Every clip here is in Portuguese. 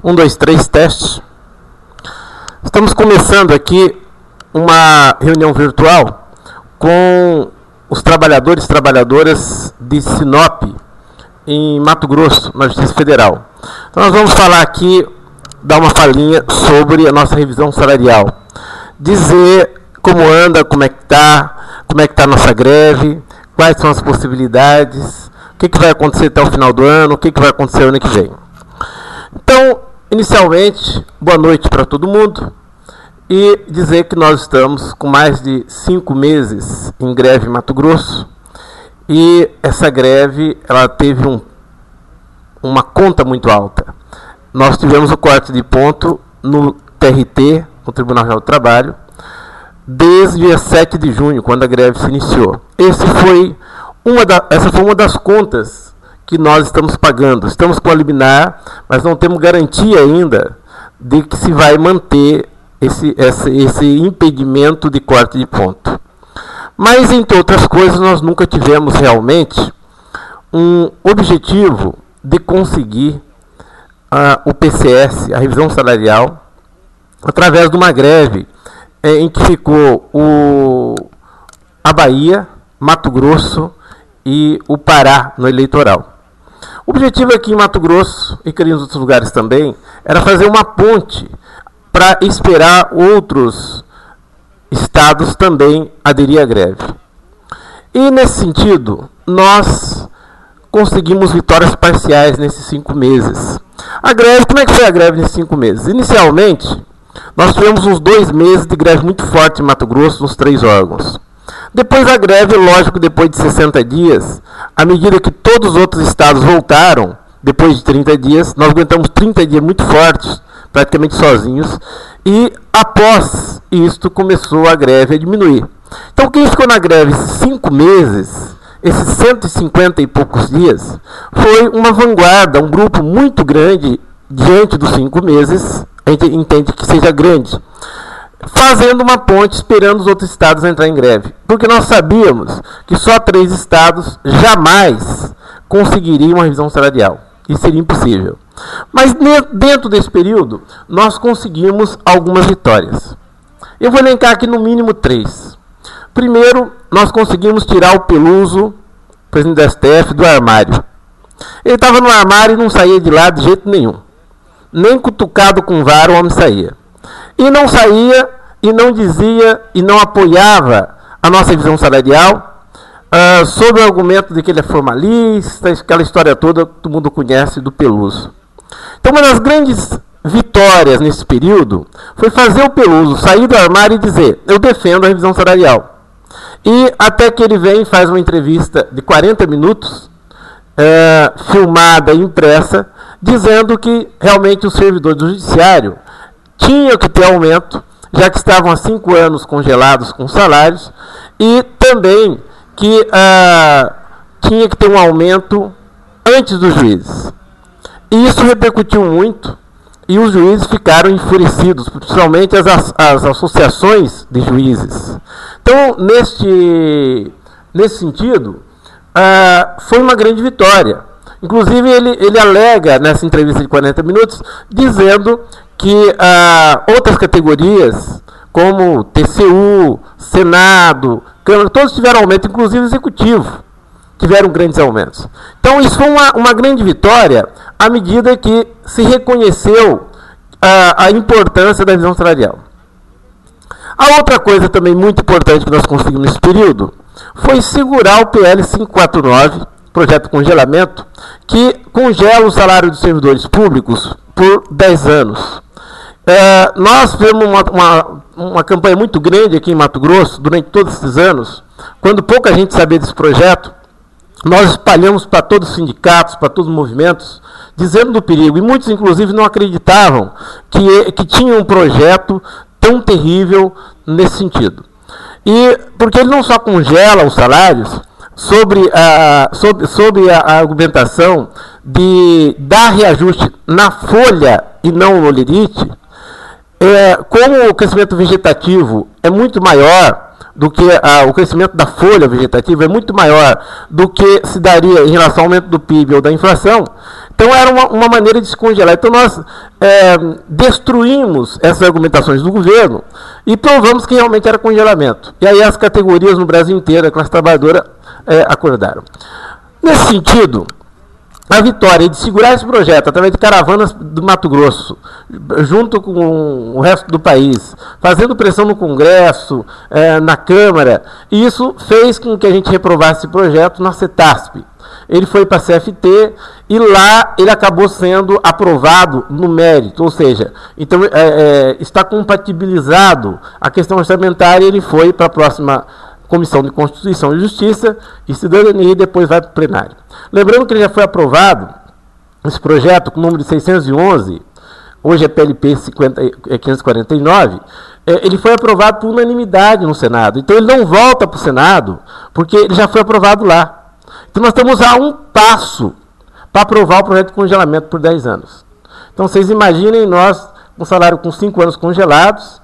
Um, dois, três, teste. Estamos começando aqui uma reunião virtual com os trabalhadores e trabalhadoras de Sinop, em Mato Grosso, na Justiça Federal. Então nós vamos falar aqui, dar uma falinha sobre a nossa revisão salarial. Dizer como anda, como é que está a nossa greve, quais são as possibilidades, o que vai acontecer até o final do ano, o que vai acontecer ano que vem. Então, inicialmente, boa noite para todo mundo e dizer que nós estamos com mais de 5 meses em greve em Mato Grosso e essa greve ela teve uma conta muito alta. Nós tivemos o corte de ponto no TRT, no Tribunal Regional do Trabalho, desde dia 7 de junho, quando a greve se iniciou. Essa foi uma das contas que nós estamos pagando. Estamos com a liminar, mas não temos garantia ainda de que se vai manter esse impedimento de corte de ponto. Mas, entre outras coisas, nós nunca tivemos realmente um objetivo de conseguir o PCS, a revisão salarial, através de uma greve em que ficou a Bahia, Mato Grosso e o Pará no eleitoral. O objetivo aqui em Mato Grosso, e em outros lugares também, era fazer uma ponte para esperar outros estados também aderir à greve. E, nesse sentido, nós conseguimos vitórias parciais nesses 5 meses. A greve, como é que foi a greve nesses 5 meses? Inicialmente, nós tivemos uns 2 meses de greve muito forte em Mato Grosso, nos 3 órgãos. Depois da greve, lógico, depois de 60 dias, à medida que todos os outros estados voltaram, depois de 30 dias, nós aguentamos 30 dias muito fortes, praticamente sozinhos, e após isto começou a greve a diminuir. Então quem ficou na greve 5 meses, esses 150 e poucos dias, foi uma vanguarda, um grupo muito grande diante dos 5 meses, a gente entende que seja grande, fazendo uma ponte, esperando os outros estados entrar em greve. Porque nós sabíamos que só 3 estados jamais conseguiriam uma revisão salarial. Isso seria impossível. Mas dentro desse período, nós conseguimos algumas vitórias. Eu vou elencar aqui no mínimo 3. Primeiro, nós conseguimos tirar o Peluso, presidente da STF, do armário. Ele estava no armário e não saía de lá de jeito nenhum. Nem cutucado com vara o homem saía. E não saía, e não dizia, e não apoiava a nossa revisão salarial, sob o argumento de que ele é formalista, aquela história toda que todo mundo conhece do Peluso. Então, uma das grandes vitórias nesse período foi fazer o Peluso sair do armário e dizer: eu defendo a revisão salarial. E até que ele vem e faz uma entrevista de 40 minutos, filmada e impressa, dizendo que realmente os servidores do judiciário tinham que ter aumento, já que estavam há 5 anos congelados com salários, e também que tinha que ter um aumento antes dos juízes. E isso repercutiu muito, e os juízes ficaram enfurecidos, principalmente as associações de juízes. Então, nesse sentido, foi uma grande vitória. Inclusive, ele alega, nessa entrevista de 40 minutos, dizendo que outras categorias, como TCU, Senado, Câmara, todos tiveram aumento, inclusive o Executivo, tiveram grandes aumentos. Então, isso foi uma grande vitória, à medida que se reconheceu a importância da revisão salarial. A outra coisa também muito importante que nós conseguimos nesse período foi segurar o PL 549, projeto de congelamento, que congela o salário dos servidores públicos por 10 anos. Nós fizemos uma campanha muito grande aqui em Mato Grosso, durante todos esses anos. Quando pouca gente sabia desse projeto, nós espalhamos para todos os sindicatos, para todos os movimentos, dizendo do perigo. E muitos, inclusive, não acreditavam que tinha um projeto tão terrível nesse sentido. E porque ele não só congela os salários, sobre a argumentação de dar reajuste na folha e não no lerite, como o crescimento vegetativo é muito maior do que o crescimento da folha vegetativa é muito maior do que se daria em relação ao aumento do PIB ou da inflação. Então era uma maneira de se congelar. Então nós destruímos essas argumentações do governo e provamos que realmente era congelamento. E aí as categorias no Brasil inteiro, a classe trabalhadora, acordaram. Nesse sentido, a vitória de segurar esse projeto através de caravanas do Mato Grosso, junto com o resto do país, fazendo pressão no Congresso, na Câmara, e isso fez com que a gente reprovasse esse projeto na CETASP. Ele foi para a CFT e lá ele acabou sendo aprovado no mérito, ou seja, então está compatibilizado a questão orçamentária, ele foi para a próxima Comissão de Constituição e Justiça e Cidadania e depois vai para o plenário. Lembrando que ele já foi aprovado, esse projeto com o número de 611, hoje é PLP 549, ele foi aprovado por unanimidade no Senado. Então ele não volta para o Senado, porque ele já foi aprovado lá. Então nós estamos a um passo para aprovar o projeto de congelamento por 10 anos. Então vocês imaginem nós, um salário com 5 anos congelados,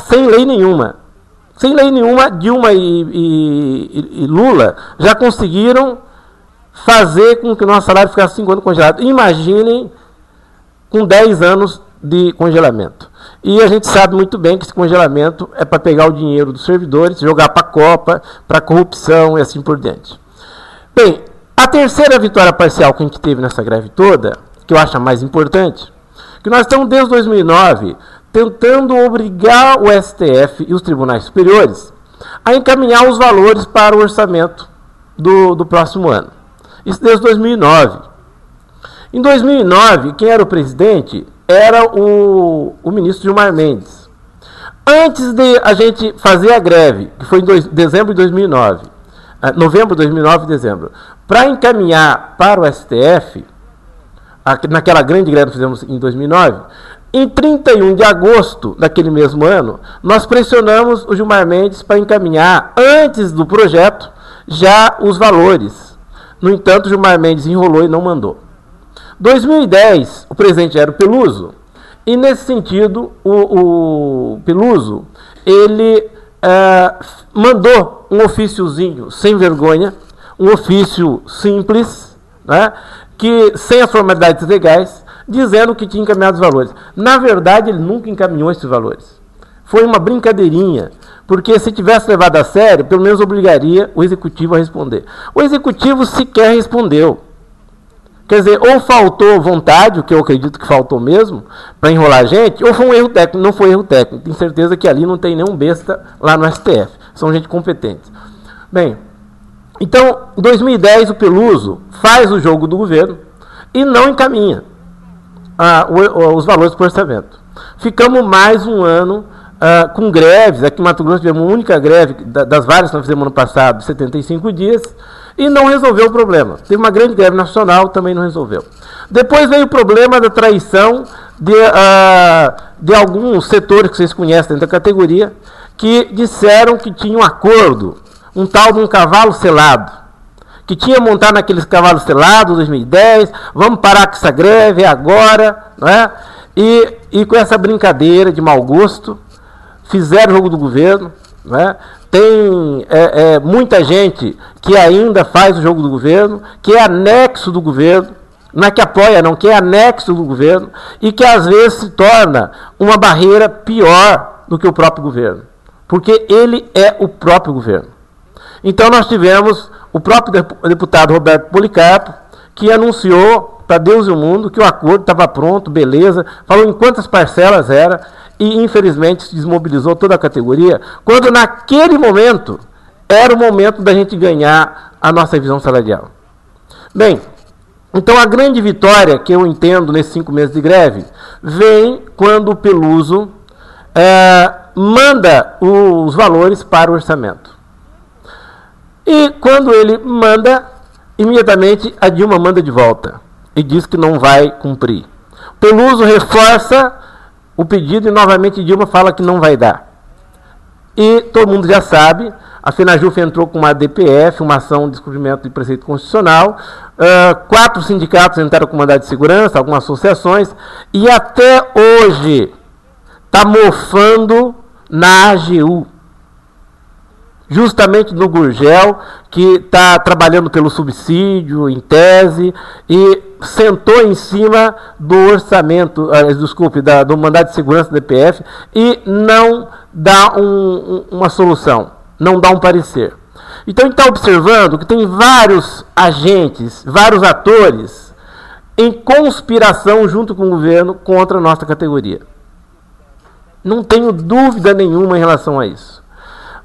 sem lei nenhuma. Sem lei nenhuma, Dilma e Lula já conseguiram fazer com que o nosso salário ficasse 5 anos congelado. Imaginem com 10 anos de congelamento. E a gente sabe muito bem que esse congelamento é para pegar o dinheiro dos servidores, jogar para a Copa, para a corrupção e assim por diante. Bem, a terceira vitória parcial que a gente teve nessa greve toda, que eu acho a mais importante, que nós estamos desde 2009 tentando obrigar o STF e os tribunais superiores a encaminhar os valores para o orçamento do próximo ano. Isso desde 2009. Em 2009, quem era o presidente era o ministro Gilmar Mendes. Antes de a gente fazer a greve, que foi em dezembro de 2009, novembro de 2009 e dezembro, para encaminhar para o STF, naquela grande greve que fizemos em 2009, em 31 de agosto daquele mesmo ano, nós pressionamos o Gilmar Mendes para encaminhar, antes do projeto, já os valores. No entanto, o Gilmar Mendes enrolou e não mandou. 2010, o presidente era o Peluso, e nesse sentido, o Peluso, ele mandou um ofíciozinho sem vergonha, um ofício simples, né, que, sem as formalidades legais, dizendo que tinha encaminhado os valores. Na verdade, ele nunca encaminhou esses valores. Foi uma brincadeirinha, porque se tivesse levado a sério, pelo menos obrigaria o Executivo a responder. O Executivo sequer respondeu. Quer dizer, ou faltou vontade, o que eu acredito que faltou mesmo, para enrolar a gente, ou foi um erro técnico. Não foi erro técnico. Tenho certeza que ali não tem nenhum besta lá no STF. São gente competente. Bem, então, em 2010, o Peluso faz o jogo do governo e não encaminha os valores para o orçamento. Ficamos mais um ano com greves. Aqui em Mato Grosso tivemos uma única greve das várias que nós fizemos ano passado, de 75 dias, e não resolveu o problema. Teve uma grande greve nacional, também não resolveu. Depois veio o problema da traição de alguns setores que vocês conhecem dentro da categoria, que disseram que tinha um acordo, um tal de um cavalo selado, que tinha montado naqueles cavalos selados, 2010, vamos parar com essa greve agora, não é? E com essa brincadeira de mau gosto, fizeram o jogo do governo, não é? Tem muita gente que ainda faz o jogo do governo, que é anexo do governo, não é que apoia não, que é anexo do governo, e que às vezes se torna uma barreira pior do que o próprio governo, porque ele é o próprio governo. Então nós tivemos o próprio deputado Roberto Policarpo, que anunciou para Deus e o mundo que o acordo estava pronto, beleza, falou em quantas parcelas era, e infelizmente se desmobilizou toda a categoria, quando naquele momento era o momento da gente ganhar a nossa revisão salarial. Bem, então a grande vitória que eu entendo nesses 5 meses de greve vem quando o Peluso manda os valores para o orçamento. E quando ele manda, imediatamente a Dilma manda de volta e diz que não vai cumprir. Peluso reforça o pedido e novamente Dilma fala que não vai dar. E todo mundo já sabe, a FENAJUF entrou com uma DPF, uma ação de descumprimento de preceito constitucional, 4 sindicatos entraram com mandado de segurança, algumas associações, e até hoje está mofando na AGU. justamente no Gurgel, que está trabalhando pelo subsídio, em tese, e sentou em cima do orçamento, do mandado de segurança do DPF, e não dá uma solução, não dá um parecer. Então a gente está observando que tem vários agentes, vários atores em conspiração junto com o governo contra a nossa categoria. Não tenho dúvida nenhuma em relação a isso.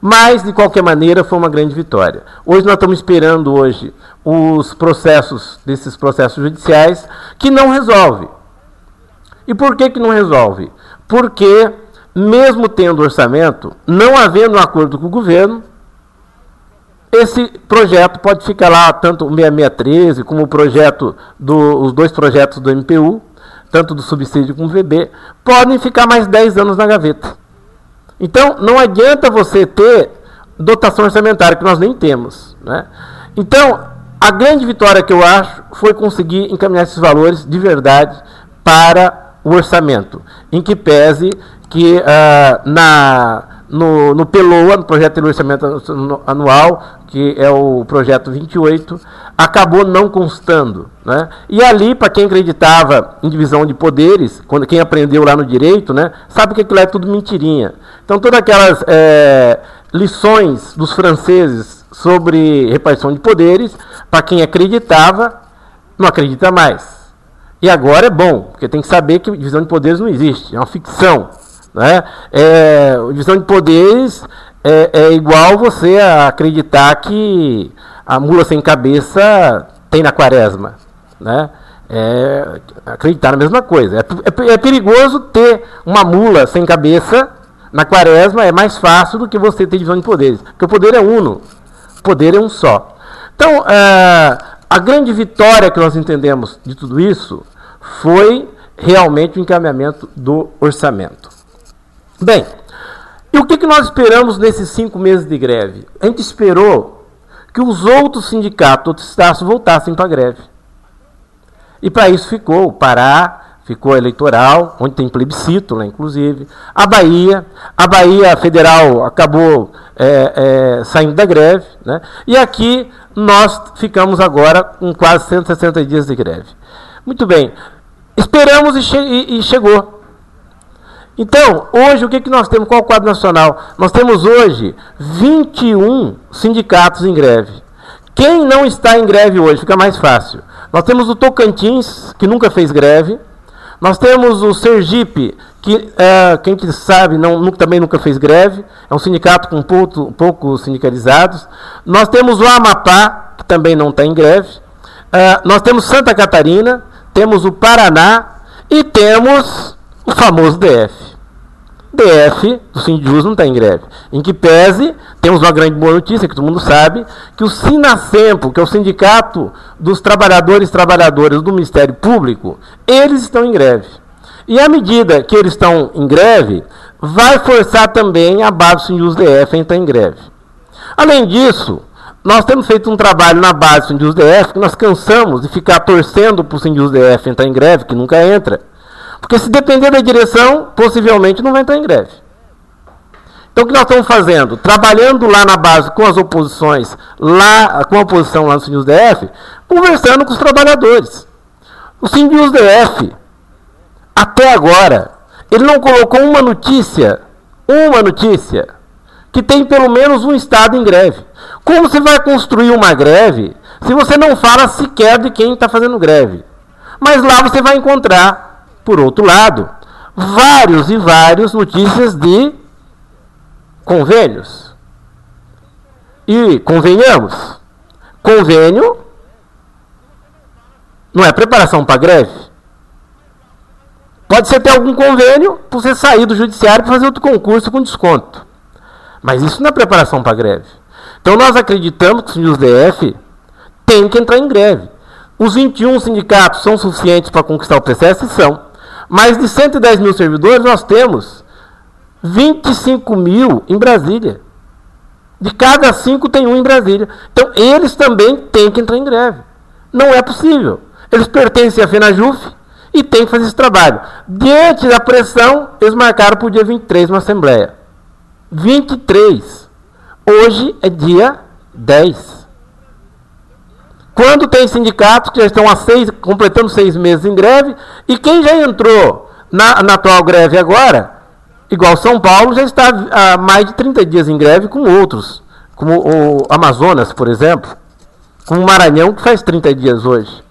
Mas, de qualquer maneira, foi uma grande vitória. Hoje nós estamos esperando os processos, desses processos judiciais, que não resolve. E por que não resolve? Porque, mesmo tendo orçamento, não havendo um acordo com o governo, esse projeto pode ficar lá, tanto o 6613 como os dois projetos do MPU, tanto do subsídio como do VB, podem ficar mais 10 anos na gaveta. Então, não adianta você ter dotação orçamentária, que nós nem temos, né? Então, a grande vitória que eu acho foi conseguir encaminhar esses valores de verdade para o orçamento, em que pese que no PELOA, no Projeto de Orçamento Anual, que é o projeto 28, acabou não constando, né? E ali, para quem acreditava em divisão de poderes, quem aprendeu lá no direito, né, sabe que aquilo é tudo mentirinha. Então, todas aquelas lições dos franceses sobre repartição de poderes, para quem acreditava, não acredita mais. E agora é bom, porque tem que saber que divisão de poderes não existe, é uma ficção, né? Divisão de poderes é igual você acreditar que a mula sem cabeça tem na quaresma, né? Acreditar na mesma coisa. É perigoso ter uma mula sem cabeça na quaresma, é mais fácil do que você ter divisão de poderes, porque o poder é uno, o poder é um só. Então, a grande vitória que nós entendemos de tudo isso foi realmente o encaminhamento do orçamento. Bem, e o que nós esperamos nesses 5 meses de greve? A gente esperou que os outros sindicatos, outros estados, voltassem para a greve. E para isso ficou o Pará, ficou a eleitoral, onde tem plebiscito lá, inclusive. A Bahia Federal acabou saindo da greve, né? E aqui nós ficamos agora com quase 160 dias de greve. Muito bem, esperamos e chegou. Então, hoje, o que nós temos? Qual é o quadro nacional? Nós temos hoje 21 sindicatos em greve. Quem não está em greve hoje? Fica mais fácil. Nós temos o Tocantins, que nunca fez greve. Nós temos o Sergipe, que, quem sabe, também nunca fez greve. É um sindicato com pouco sindicalizados. Nós temos o Amapá, que também não está em greve. Nós temos Santa Catarina, temos o Paraná e temos o famoso DF. DF, do Sindjus, não está em greve. Em que pese, temos uma grande boa notícia, que todo mundo sabe, que o Sinasempo, que é o Sindicato dos Trabalhadoras do Ministério Público, eles estão em greve. E à medida que eles estão em greve, vai forçar também a base do Sindjus DF a entrar em greve. Além disso, nós temos feito um trabalho na base do Sindjus DF, que nós cansamos de ficar torcendo para o Sindjus DF entrar em greve, que nunca entra. Porque se depender da direção, possivelmente não vai entrar em greve. Então o que nós estamos fazendo? Trabalhando lá na base com as oposições, com a oposição lá no Sindjus DF, conversando com os trabalhadores. O Sindjus DF, até agora, ele não colocou uma notícia, que tem pelo menos um estado em greve. Como você vai construir uma greve se você não fala sequer de quem está fazendo greve? Mas lá você vai encontrar, por outro lado, várias notícias de convênios. E, convenhamos, convênio não é preparação para greve. Pode ser ter algum convênio para você sair do judiciário para fazer outro concurso com desconto. Mas isso não é preparação para greve. Então nós acreditamos que o Sindjus DF tem que entrar em greve. Os 21 sindicatos são suficientes para conquistar o processo? E são. Mais de 110 mil servidores, nós temos 25 mil em Brasília. De cada 5 tem um em Brasília. Então, eles também têm que entrar em greve. Não é possível. Eles pertencem à FENAJUF e têm que fazer esse trabalho. Diante da pressão, eles marcaram para o dia 23 uma Assembleia. 23. Hoje é dia 10. Quando tem sindicatos que já estão completando 6 meses em greve, e quem já entrou na atual greve agora, igual São Paulo, já está há mais de 30 dias em greve com outros, como o Amazonas, por exemplo, como o Maranhão, que faz 30 dias hoje.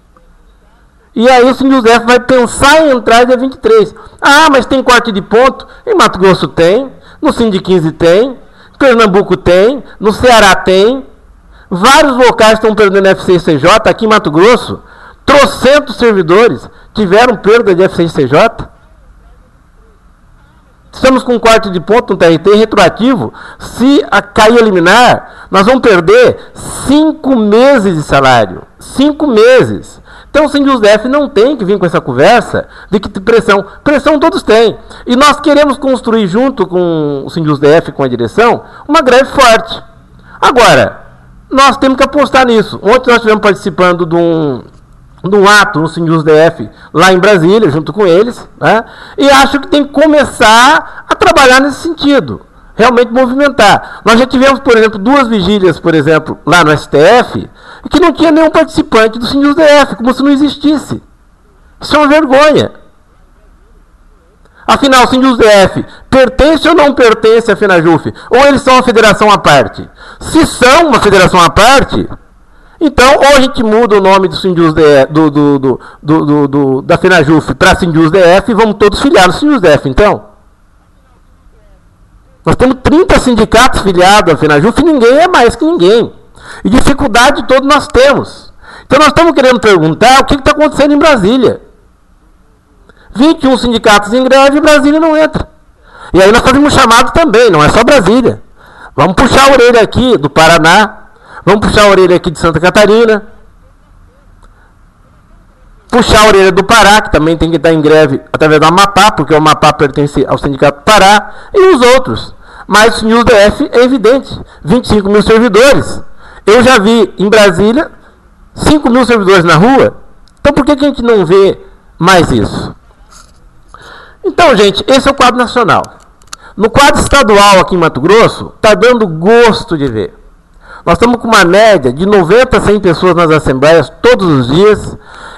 E aí o Sindusef vai pensar em entrar dia 23. Ah, mas tem corte de ponto? Em Mato Grosso tem, no Sind 15 tem, Pernambuco tem, no Ceará tem. Vários locais estão perdendo FCCJ. Aqui em Mato Grosso, trocentos servidores tiveram perda de FCCJ. Estamos com corte de ponto no TRT retroativo. Se cair a liminar, nós vamos perder 5 meses de salário. 5 meses. Então o Sindusef não tem que vir com essa conversa de que pressão. Pressão todos têm. E nós queremos construir junto com o Sindusef, com a direção, uma greve forte. Agora, nós temos que apostar nisso. Ontem nós estivemos participando de um ato no Sindusef lá em Brasília, junto com eles, né? E acho que tem que começar a trabalhar nesse sentido. Realmente movimentar. Nós já tivemos, por exemplo, 2 vigílias, por exemplo, lá no STF, que não tinha nenhum participante do Sindusef, como se não existisse. Isso é uma vergonha. Afinal, o Sindusef pertence ou não pertence à FENAJUF? Ou eles são uma federação à parte? Se são uma federação à parte, então ou a gente muda o nome do Sindusef, da FENAJUF para Sindusef e vamos todos filiar no Sindusef, então. Nós temos 30 sindicatos filiados à FENAJUF e ninguém é mais que ninguém. E dificuldade todos nós temos. Então nós estamos querendo perguntar o que está acontecendo em Brasília. 21 sindicatos em greve e Brasília não entra. E aí nós fazemos um chamado também, não é só Brasília. Vamos puxar a orelha aqui do Paraná, vamos puxar a orelha aqui de Santa Catarina, puxar a orelha do Pará, que também tem que estar em greve através do Amapá, porque o Amapá pertence ao Sindicato Pará, e os outros. Mas o Sindusef é evidente, 25 mil servidores. Eu já vi em Brasília 5 mil servidores na rua. Então por que a gente não vê mais isso? Então, gente, esse é o quadro nacional. No quadro estadual aqui em Mato Grosso, está dando gosto de ver. Nós estamos com uma média de 90 a 100 pessoas nas assembleias todos os dias.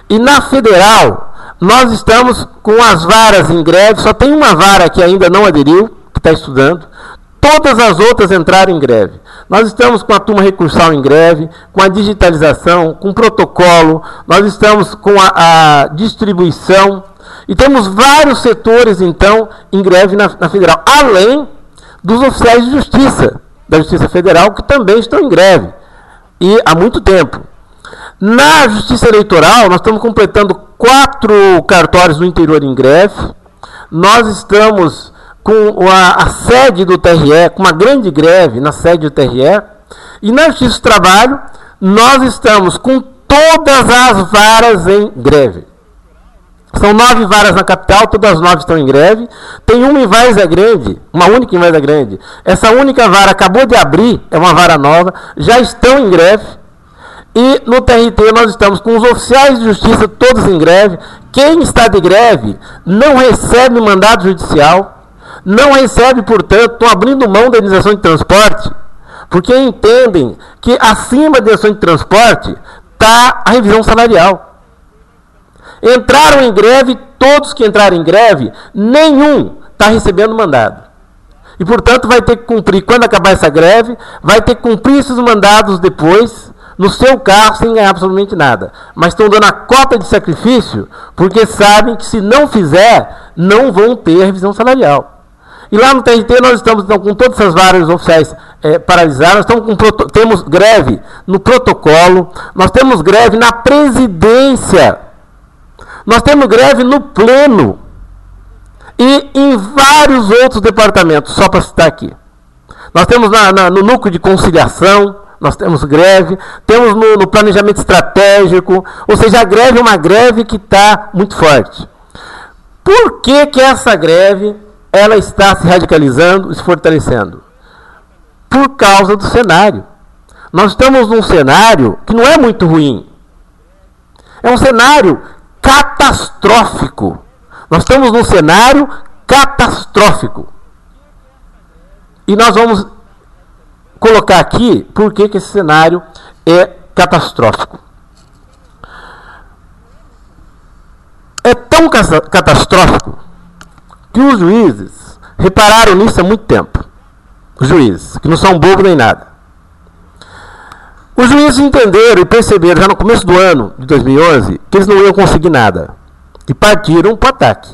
E na federal, nós estamos com as varas em greve. Só tem uma vara que ainda não aderiu, que está estudando. Todas as outras entraram em greve. Nós estamos com a turma recursal em greve, com a digitalização, com o protocolo, nós estamos com a distribuição, e temos vários setores, então, em greve na federal, além dos oficiais de justiça, da Justiça Federal, que também estão em greve, e há muito tempo. Na Justiça Eleitoral, nós estamos completando 4 cartórios no interior em greve, nós estamos com a sede do TRE, com uma grande greve na sede do TRE, e na Justiça do Trabalho, nós estamos com todas as varas em greve. São 9 varas na capital, todas as 9 estão em greve. Tem uma em Várzea Grande, uma única em Várzea Grande. Essa única vara acabou de abrir, é uma vara nova, já estão em greve. E no TRT nós estamos com os oficiais de justiça todos em greve. Quem está de greve não recebe mandado judicial. Não recebe, portanto, estão abrindo mão da indenização de transporte, porque entendem que acima da indenização de transporte está a revisão salarial. Entraram em greve, todos que entraram em greve, nenhum está recebendo mandado. E, portanto, vai ter que cumprir, quando acabar essa greve, vai ter que cumprir esses mandados depois, no seu carro, sem ganhar absolutamente nada. Mas estão dando a cota de sacrifício, porque sabem que se não fizer, não vão ter a revisão salarial. E lá no TRT nós estamos então, com todas essas varas oficiais paralisadas, temos greve no protocolo, nós temos greve na presidência, nós temos greve no pleno e em vários outros departamentos, só para citar aqui. Nós temos no núcleo de conciliação, nós temos greve, temos no planejamento estratégico, ou seja, a greve é uma greve que está muito forte. Por que essa greve ela está se radicalizando e se fortalecendo? Por causa do cenário. Nós estamos num cenário que não é muito ruim. É um cenário catastrófico. Nós estamos num cenário catastrófico. E nós vamos colocar aqui por que esse cenário é catastrófico. É tão catastrófico que os juízes repararam nisso há muito tempo. Os juízes, que não são bobos nem nada. Os juízes entenderam e perceberam já no começo do ano de 2011 que eles não iam conseguir nada. E partiram para o ataque.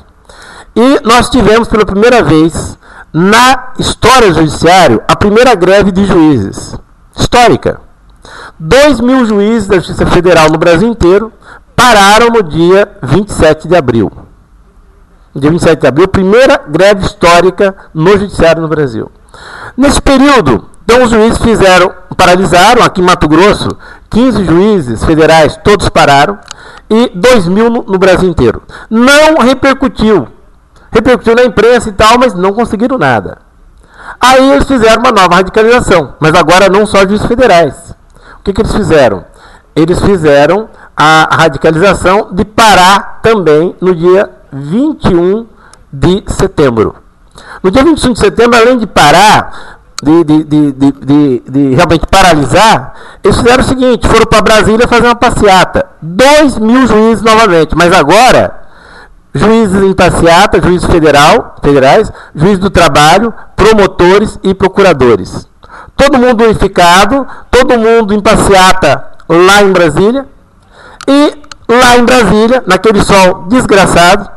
E nós tivemos pela primeira vez na história do judiciário a primeira greve de juízes. Histórica. 2.000 juízes da Justiça Federal no Brasil inteiro pararam no dia 27 de abril. No dia 27 de abril, primeira greve histórica no judiciário no Brasil. Nesse período, então os juízes paralisaram, aqui em Mato Grosso, 15 juízes federais, todos pararam, e 2.000 no Brasil inteiro. Não repercutiu. Repercutiu na imprensa e tal, mas não conseguiram nada. Aí eles fizeram uma nova radicalização, mas agora não só juízes federais. O que eles fizeram? Eles fizeram a radicalização de parar também no dia 21 de setembro. No dia 21 de setembro, além de parar, de realmente paralisar, eles fizeram o seguinte, foram para Brasília fazer uma passeata. 2.000 juízes novamente, mas agora, juízes em passeata, juízes federais, juízes do trabalho, promotores e procuradores. Todo mundo unificado, todo mundo em passeata lá em Brasília, e lá em Brasília, naquele sol desgraçado,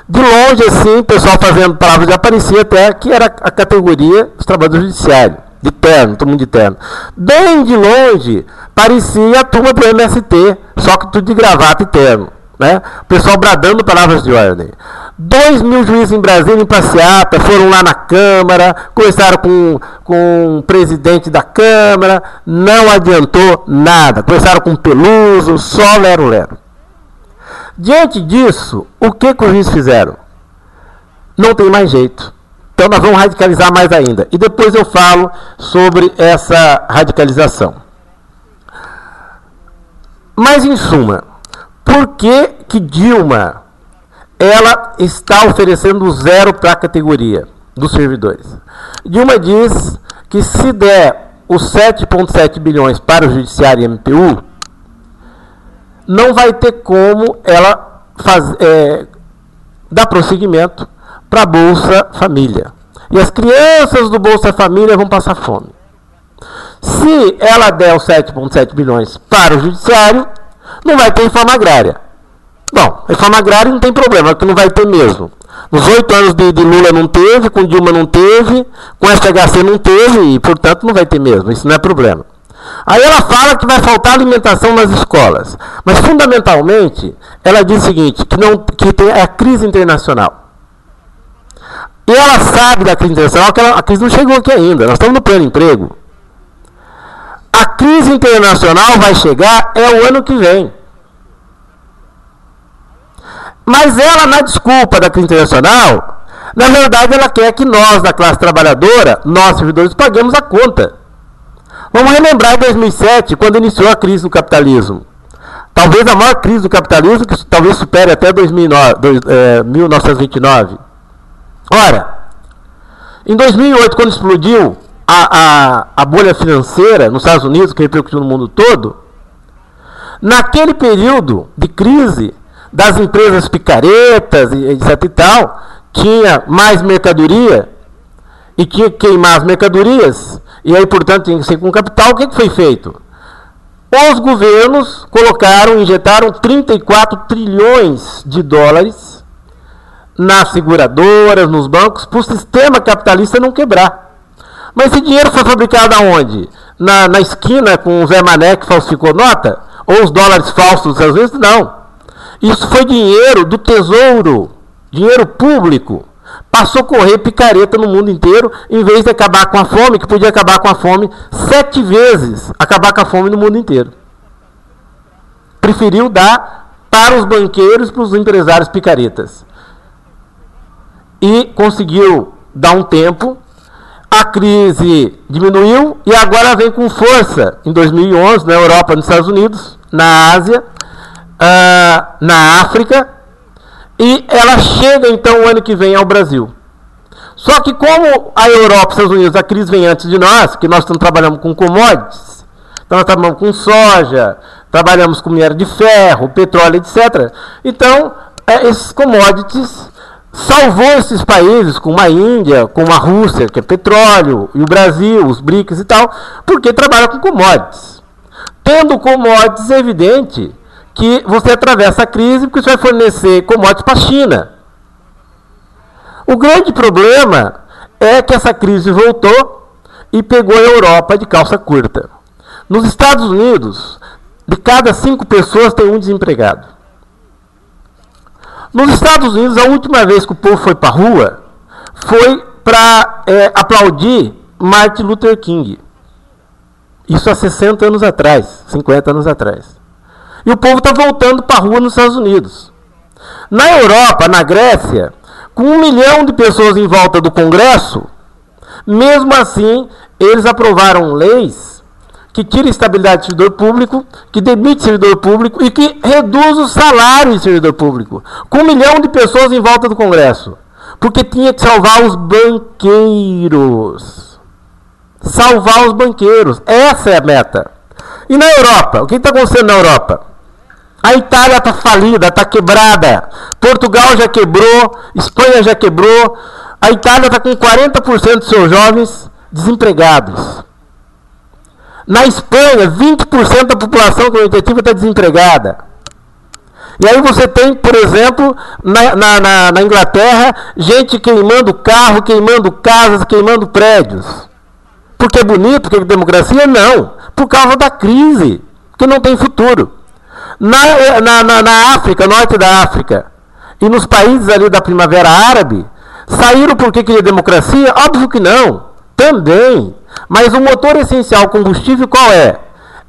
de longe assim, o pessoal fazendo palavras, já parecia até que era a categoria dos trabalhadores judiciários, de terno, todo mundo de terno. Bem de longe, parecia a turma do MST, só que tudo de gravata e terno. Né? O pessoal bradando palavras de ordem. 2.000 juízes em Brasília em passeata, foram lá na Câmara, conversaram com o presidente da Câmara, não adiantou nada. Conversaram com o Peluso, só lero-lero. Diante disso, o que os juízes fizeram? Não tem mais jeito. Então nós vamos radicalizar mais ainda. E depois eu falo sobre essa radicalização. Mas em suma, por que Dilma ela está oferecendo zero para a categoria dos servidores? Dilma diz que se der os 7,7 bilhões para o Judiciário e MPU, não vai ter como ela dar prosseguimento para a Bolsa Família. E as crianças do Bolsa Família vão passar fome. Se ela der os 7,7 bilhões para o Judiciário, não vai ter reforma agrária. Bom, reforma agrária não tem problema, porque não vai ter mesmo. Nos 8 anos de Lula não teve, com Dilma não teve, com FHC não teve, e portanto não vai ter mesmo, isso não é problema. Aí ela fala que vai faltar alimentação nas escolas. Mas fundamentalmente, ela diz o seguinte, que tem a crise internacional. E ela sabe da crise internacional, que a crise não chegou aqui ainda, nós estamos no pleno emprego. A crise internacional vai chegar o ano que vem. Mas ela, na desculpa da crise internacional, na verdade ela quer que nós, da classe trabalhadora, nós servidores, paguemos a conta. Vamos relembrar em 2007, quando iniciou a crise do capitalismo. Talvez a maior crise do capitalismo, que talvez supere até 1929. Ora, em 2008, quando explodiu a bolha financeira nos Estados Unidos, que repercutiu no mundo todo, naquele período de crise das empresas picaretas, etc e tal, tinha mais mercadoria e tinha que queimar as mercadorias, e aí, portanto, tinha que ser com capital. O que foi feito? Os governos injetaram 34 trilhões de dólares nas seguradoras, nos bancos, para o sistema capitalista não quebrar. Mas esse dinheiro foi fabricado aonde? Na esquina com o Zé Mané que falsificou nota? Ou os dólares falsos dos Estados Unidos? Não. Isso foi dinheiro do Tesouro, dinheiro público. Passou a correr picareta no mundo inteiro, em vez de acabar com a fome, que podia acabar com a fome 7 vezes, acabar com a fome no mundo inteiro. Preferiu dar para os banqueiros, para os empresários picaretas. E conseguiu dar um tempo, a crise diminuiu e agora vem com força, em 2011, na Europa, nos Estados Unidos, na Ásia, na África, e ela chega então o ano que vem ao Brasil. Só que como a Europa e os Estados Unidos, a crise vem antes de nós, que nós estamos trabalhando com commodities, então nós trabalhamos com soja, trabalhamos com minério de ferro, petróleo, etc. Então, esses commodities salvou esses países, como a Índia, como a Rússia, que é petróleo, e o Brasil, os BRICS e tal, porque trabalha com commodities. Tendo commodities, é evidente que você atravessa a crise porque você vai fornecer commodities para a China. O grande problema é que essa crise voltou e pegou a Europa de calça curta. Nos Estados Unidos, de cada 5 pessoas tem um desempregado. Nos Estados Unidos, a última vez que o povo foi para a rua foi para aplaudir Martin Luther King. Isso há 60 anos atrás, 50 anos atrás. E o povo está voltando para a rua nos Estados Unidos. Na Europa, na Grécia, com 1 milhão de pessoas em volta do Congresso, mesmo assim, eles aprovaram leis que tiram a estabilidade do servidor público, que demite o servidor público e que reduz o salário do servidor público. Com 1 milhão de pessoas em volta do Congresso. Porque tinha que salvar os banqueiros. Salvar os banqueiros. Essa é a meta. E na Europa? O que está acontecendo na Europa? A Itália está falida, está quebrada. Portugal já quebrou, Espanha já quebrou. A Itália está com 40% de seus jovens desempregados. Na Espanha, 20% da população quantitativa está desempregada. E aí você tem, por exemplo, na Inglaterra, gente queimando carro, queimando casas, queimando prédios. Porque é bonito, porque é democracia? Não. Por causa da crise, que não tem futuro. Na África, norte da África, e nos países ali da Primavera Árabe, saíram porque queria democracia? Óbvio que não. Também. Mas o motor essencial, o combustível, qual é?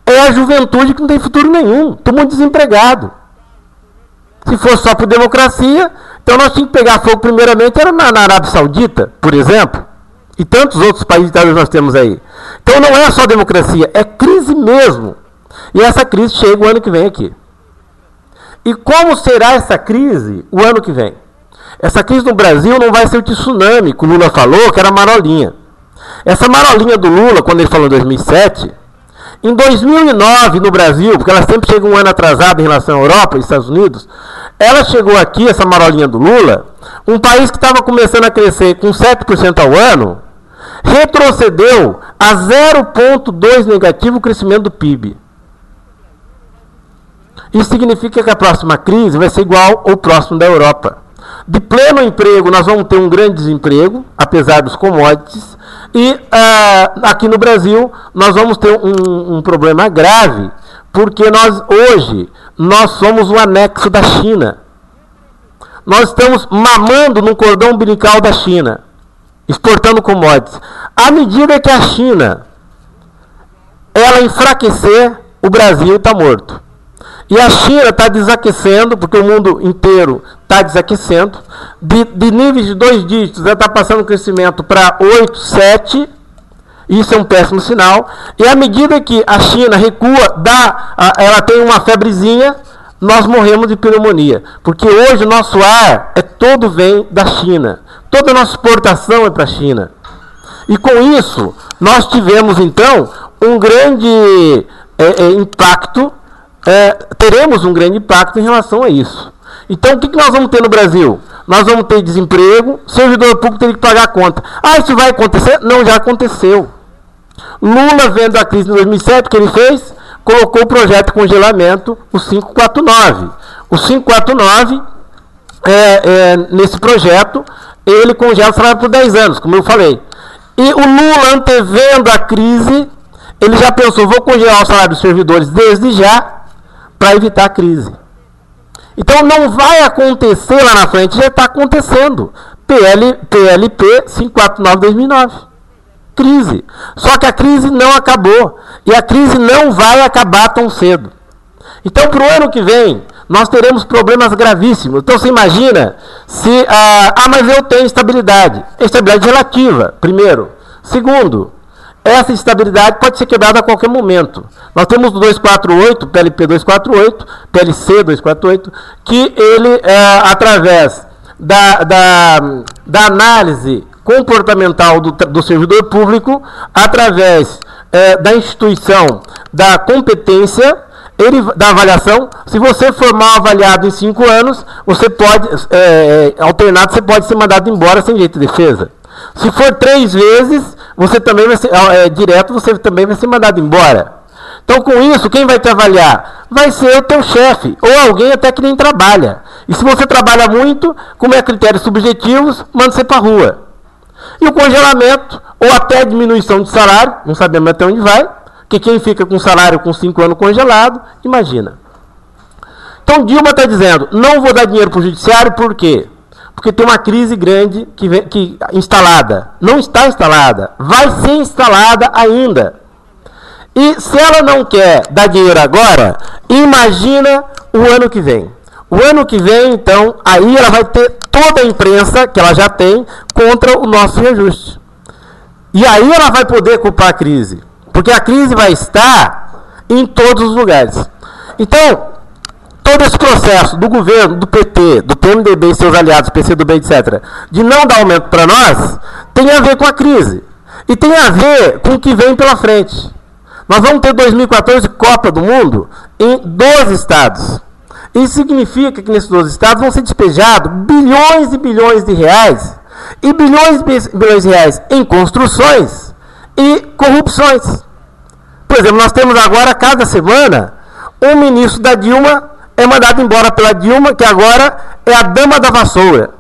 É a juventude que não tem futuro nenhum. Todo mundo desempregado. Se fosse só por democracia, então nós tínhamos que pegar fogo primeiramente, era na Arábia Saudita, por exemplo, e tantos outros países que nós temos aí. Então não é só democracia, é crise mesmo. E essa crise chega o ano que vem aqui. E como será essa crise o ano que vem? Essa crise no Brasil não vai ser o tsunami que o Lula falou, que era a marolinha. Essa marolinha do Lula, quando ele falou em 2007, em 2009 no Brasil, porque ela sempre chega um ano atrasada em relação à Europa e Estados Unidos, ela chegou aqui, essa marolinha do Lula, um país que estava começando a crescer com 7% ao ano, retrocedeu a 0,2 negativo o crescimento do PIB. Isso significa que a próxima crise vai ser igual ao próximo da Europa. De pleno emprego, nós vamos ter um grande desemprego, apesar dos commodities, e aqui no Brasil nós vamos ter um problema grave, porque hoje nós somos o anexo da China. Nós estamos mamando no cordão umbilical da China, exportando commodities. À medida que a China ela enfraquecer, o Brasil está morto. E a China está desaquecendo, porque o mundo inteiro está desaquecendo. De níveis de 2 dígitos, ela está passando o crescimento para 8, 7. Isso é um péssimo sinal. E à medida que a China recua, ela tem uma febrezinha, nós morremos de pneumonia. Porque hoje o nosso ar todo vem da China. Toda a nossa exportação é para a China. E com isso, nós tivemos então um grande impacto. Teremos um grande impacto em relação a isso. Então, o que nós vamos ter no Brasil? Nós vamos ter desemprego, servidor público teria que pagar a conta. Isso vai acontecer? Não, já aconteceu. Lula, vendo a crise de 2007, o que ele fez? Colocou o projeto de congelamento, o 549. O 549, nesse projeto, ele congela o salário por 10 anos, como eu falei. E o Lula, antevendo a crise, ele já pensou, vou congelar o salário dos servidores desde já, para evitar a crise. Então não vai acontecer lá na frente, já está acontecendo. PLP 549/2009. Crise. Só que a crise não acabou. E a crise não vai acabar tão cedo. Então, para o ano que vem, nós teremos problemas gravíssimos. Então, você imagina se... mas eu tenho estabilidade. Estabilidade relativa, primeiro. Segundo, essa estabilidade pode ser quebrada a qualquer momento. Nós temos o 248, PLP 248, PLC 248, que ele, através da análise comportamental do servidor público através da instituição da competência, da avaliação. Se você for mal avaliado em 5 anos, você pode, alternado, você pode ser mandado embora sem direito de defesa. Se for 3 vezes, você também vai ser, direto, você também vai ser mandado embora. Então, com isso, quem vai te avaliar? Vai ser o teu chefe, ou alguém até que nem trabalha. E se você trabalha muito, como é critérios subjetivos, manda você para a rua. E o congelamento, ou até diminuição de salário, não sabemos até onde vai, que quem fica com salário com 5 anos congelado, imagina. Então Dilma está dizendo, não vou dar dinheiro para o judiciário, por quê? Porque tem uma crise grande que instalada. Não está instalada, vai ser instalada ainda. E se ela não quer dar dinheiro agora, imagina o ano que vem. O ano que vem, então, aí ela vai ter toda a imprensa, que ela já tem, contra o nosso reajuste. E aí ela vai poder culpar a crise. Porque a crise vai estar em todos os lugares. Então, todo esse processo do governo, do PT, do PMDB e seus aliados, PCdoB, etc., de não dar aumento para nós, tem a ver com a crise. E tem a ver com o que vem pela frente. Nós vamos ter 2014 Copa do Mundo em 12 estados. Isso significa que nesses 12 estados vão ser despejados bilhões e bilhões de reais, e bilhões e bilhões de reais em construções e corrupções. Por exemplo, nós temos agora, cada semana, um ministro da Dilma é mandado embora pela Dilma, que agora é a dama da vassoura.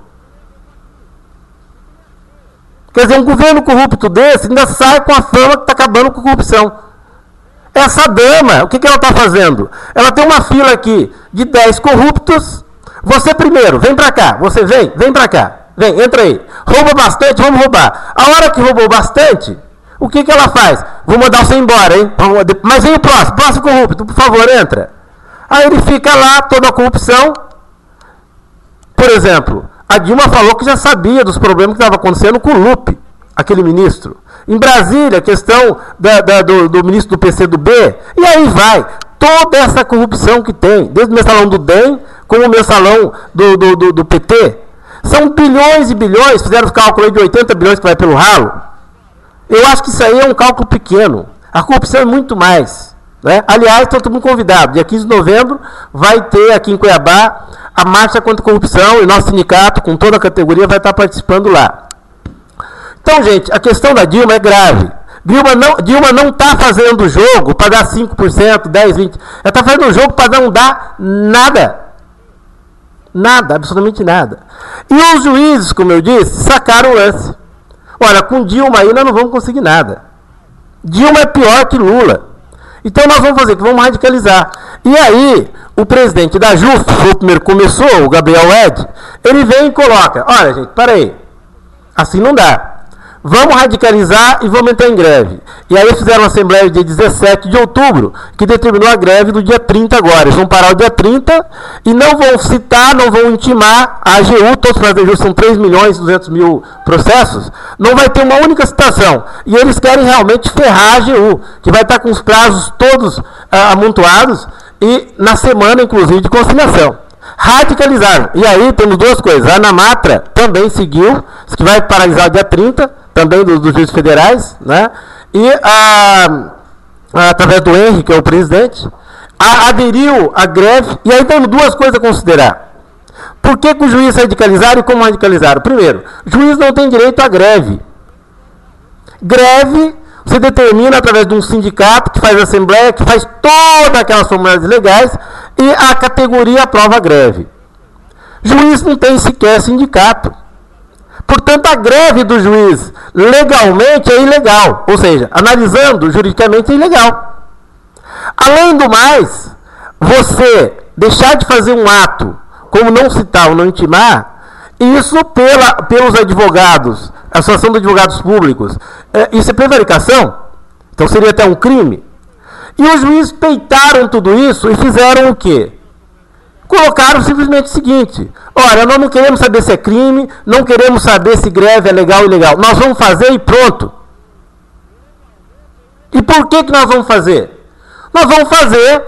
Quer dizer, um governo corrupto desse ainda sai com a fama que está acabando com a corrupção. Essa dama, o que ela está fazendo? Ela tem uma fila aqui de 10 corruptos. Você primeiro, vem para cá. Você vem para cá. Vem, entra aí. Rouba bastante, vamos roubar. A hora que roubou bastante, o que ela faz? Vou mandar você embora, hein? Mas vem o próximo corrupto, por favor, entra. Aí ele fica lá, toda a corrupção. Por exemplo, a Dilma falou que já sabia dos problemas que estavam acontecendo com o Lupe, aquele ministro. Em Brasília, a questão do ministro do PCdoB, e aí vai. Toda essa corrupção que tem, desde o mensalão do DEM, como o mensalão do PT, são bilhões e bilhões, fizeram os cálculos de 80 bilhões que vai pelo ralo. Eu acho que isso aí é um cálculo pequeno. A corrupção é muito mais. Né? Aliás, está todo mundo convidado. Dia 15 de novembro vai ter aqui em Cuiabá a marcha contra a corrupção e nosso sindicato, com toda a categoria, vai estar participando lá. Então, gente, a questão da Dilma é grave. Dilma não está fazendo o jogo para dar 5%, 10%, 20%. Ela está fazendo o jogo para não dar nada. Nada, absolutamente nada. E os juízes, como eu disse, sacaram o lance. Olha, com Dilma aí nós não vamos conseguir nada. Dilma é pior que Lula. Então nós vamos fazer, que vamos radicalizar. E aí, o presidente da JUF, foi o primeiro que começou, o Gabriel Ed, ele vem e coloca, olha gente, para aí, assim não dá. Vamos radicalizar e vamos entrar em greve. E aí fizeram uma assembleia dia 17 de outubro, que determinou a greve do dia 30 agora. Eles vão parar o dia 30 e não vão citar, não vão intimar a AGU, todos os AGU são 3 milhões e 200 mil processos, não vai ter uma única citação. E eles querem realmente ferrar a AGU, que vai estar com os prazos todos amontoados e na semana, inclusive, de conciliação. Radicalizaram. E aí temos duas coisas. A Ana Matra também seguiu, que vai paralisar o dia 30, também dos juízes federais, né? E através do Henry, que é o presidente, aderiu à greve. E aí temos duas coisas a considerar. Por que os juízes radicalizaram e como radicalizaram? Primeiro, juiz não tem direito à greve. Greve se determina através de um sindicato que faz assembleia, que faz todas aquelas formalidades legais e a categoria aprova a greve. Juiz não tem sequer sindicato. Portanto, a greve do juiz legalmente é ilegal. Ou seja, analisando juridicamente é ilegal. Além do mais, você deixar de fazer um ato, como não citar ou não intimar, isso pelos advogados, a Associação de Advogados Públicos, isso é prevaricação. Então seria até um crime. E os juízes peitaram tudo isso e fizeram o quê? Colocaram simplesmente o seguinte: olha, nós não queremos saber se é crime, não queremos saber se greve é legal ou ilegal. Nós vamos fazer e pronto. E por que nós vamos fazer? Nós vamos fazer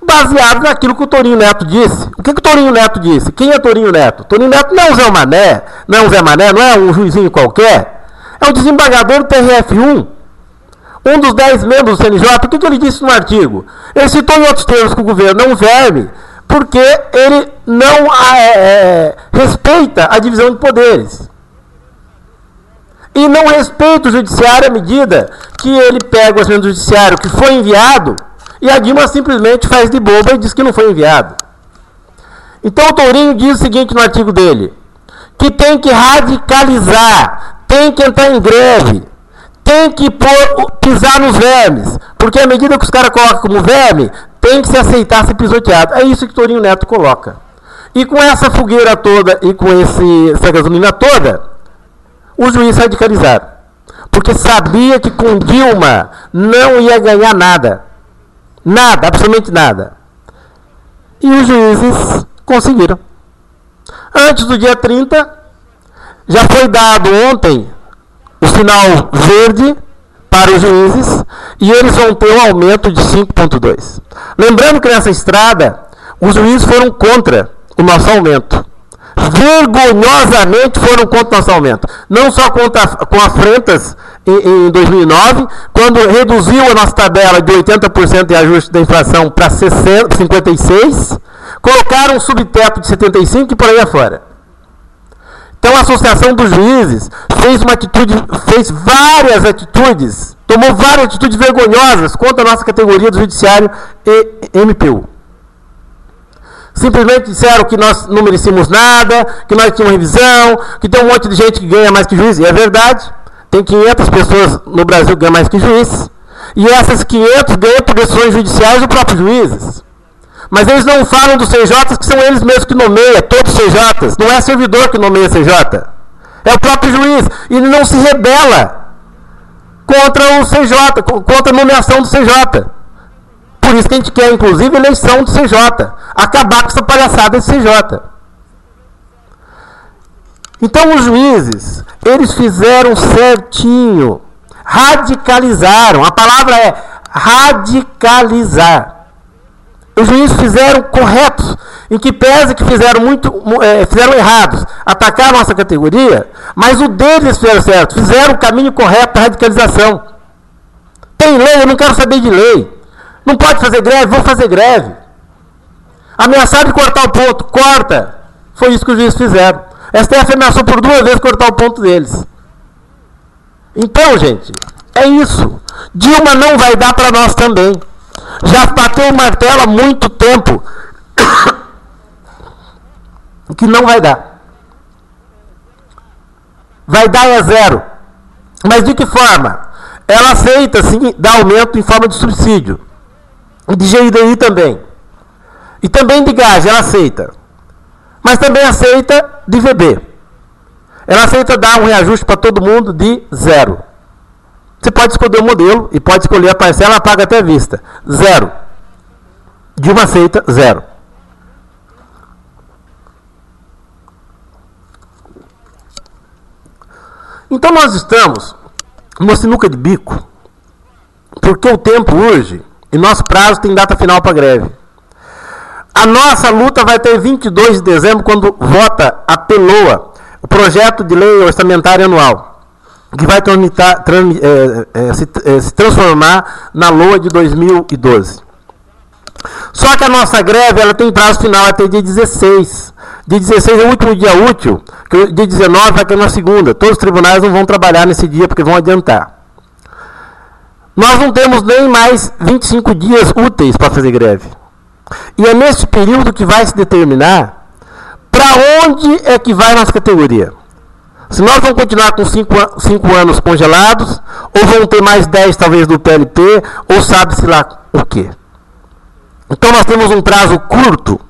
baseado naquilo que o Torinho Neto disse. O que o Torinho Neto disse? Quem é Torinho Neto? Torinho Neto não é o Zé Mané, não é um Zé Mané, não é um juizinho qualquer. É o desembargador do TRF1, um dos 10 membros do CNJ. O que ele disse no artigo? Ele citou em outros termos que o governo não verme, porque ele não respeita a divisão de poderes. E não respeita o judiciário à medida que ele pega o orçamento do judiciário que foi enviado e a Dilma simplesmente faz de boba e diz que não foi enviado. Então o Tourinho diz o seguinte no artigo dele, que tem que radicalizar, tem que entrar em greve, tem que pisar nos vermes, porque à medida que os caras colocam como verme, tem que se aceitar ser pisoteado. É isso que o Torinho Neto coloca. E com essa fogueira toda e com essa gasolina toda, os juízes radicalizaram. Porque sabia que com Dilma não ia ganhar nada. Nada, absolutamente nada. E os juízes conseguiram. Antes do dia 30, já foi dado ontem o sinal verde para os juízes e eles vão ter um aumento de 5,2. Lembrando que nessa estrada, os juízes foram contra o nosso aumento. Vergonhosamente foram contra o nosso aumento. Não só com a Frentas em 2009, quando reduziu a nossa tabela de 80% de ajuste da inflação para 56%, colocaram um subteto de 75% e por aí afora. Então a Associação dos Juízes fez várias atitudes, tomou várias atitudes vergonhosas contra a nossa categoria do Judiciário e MPU. Simplesmente disseram que nós não merecíamos nada, que nós tínhamos revisão, que tem um monte de gente que ganha mais que juiz. E é verdade, tem 500 pessoas no Brasil que ganham mais que juiz. E essas 500 ganham por decisões judiciais dos próprios juízes. Mas eles não falam dos CJs, que são eles mesmos que nomeiam, todos os CJs. Não é servidor que nomeia CJ. É o próprio juiz. E ele não se rebela contra o CJ, contra a nomeação do CJ. Por isso que a gente quer, inclusive, eleição do CJ. Acabar com essa palhaçada de CJ. Então, os juízes, eles fizeram certinho. Radicalizaram. A palavra é radicalizar. Os juízes fizeram corretos, em que pese que fizeram errados, atacaram a nossa categoria, mas o deles fizeram certo, fizeram o caminho correto da radicalização. Tem lei, eu não quero saber de lei. Não pode fazer greve, vou fazer greve. Ameaçaram de cortar o ponto, corta. Foi isso que os juízes fizeram. A STF ameaçou por 2 vezes cortar o ponto deles. Então, gente, é isso. Dilma não vai dar para nós também. Já bateu o martelo há muito tempo que não vai dar. Vai dar é zero. Mas de que forma? Ela aceita, sim, dar aumento em forma de subsídio. E de GIDI também. E também de gás, ela aceita. Mas também aceita de VB. Ela aceita dar um reajuste para todo mundo de 0. Você pode escolher o modelo e pode escolher a parcela, ela paga até vista. 0. Dilma aceita 0. Então nós estamos numa sinuca de bico, porque o tempo urge e nosso prazo tem data final para greve. A nossa luta vai ter 22 de dezembro, quando vota a PELOA, o Projeto de Lei Orçamentária Anual, que vai se transformar na LOA de 2012. Só que a nossa greve ela tem prazo final até dia 16. Dia 16 é o último dia útil, que dia 19 vai cair na segunda. Todos os tribunais não vão trabalhar nesse dia porque vão adiantar. Nós não temos nem mais 25 dias úteis para fazer greve. E é nesse período que vai se determinar para onde é que vai nossa categoria. Se nós vamos continuar com 5 anos congelados, ou vão ter mais 10 talvez do PLP, ou sabe-se lá o quê. Então nós temos um prazo curto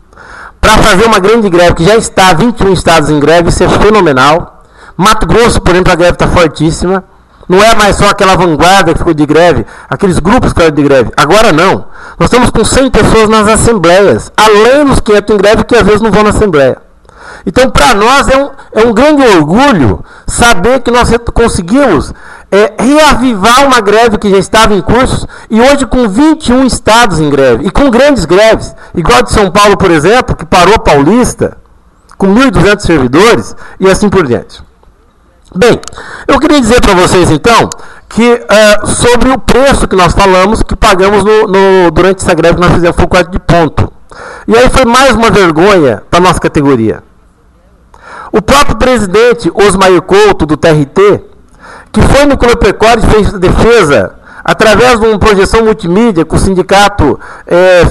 para fazer uma grande greve, que já está 21 estados em greve, isso é fenomenal. Mato Grosso, por exemplo, a greve está fortíssima. Não é mais só aquela vanguarda que ficou de greve, aqueles grupos que ficaram de greve. Agora não. Nós estamos com 100 pessoas nas assembleias, além dos que entram em greve que às vezes não vão na assembleia. Então, para nós, é um grande orgulho saber que nós conseguimos reavivar uma greve que já estava em curso, e hoje com 21 estados em greve, e com grandes greves, igual a de São Paulo, por exemplo, que parou a Paulista, com 1.200 servidores, e assim por diante. Bem, eu queria dizer para vocês, então, que sobre o preço que nós falamos, que pagamos durante essa greve que nós fizemos, foi o quarto de ponto. E aí foi mais uma vergonha para a nossa categoria. O próprio presidente Osmair Couto, do TRT, que foi no Coleprecor e fez defesa, através de uma projeção multimídia que o sindicato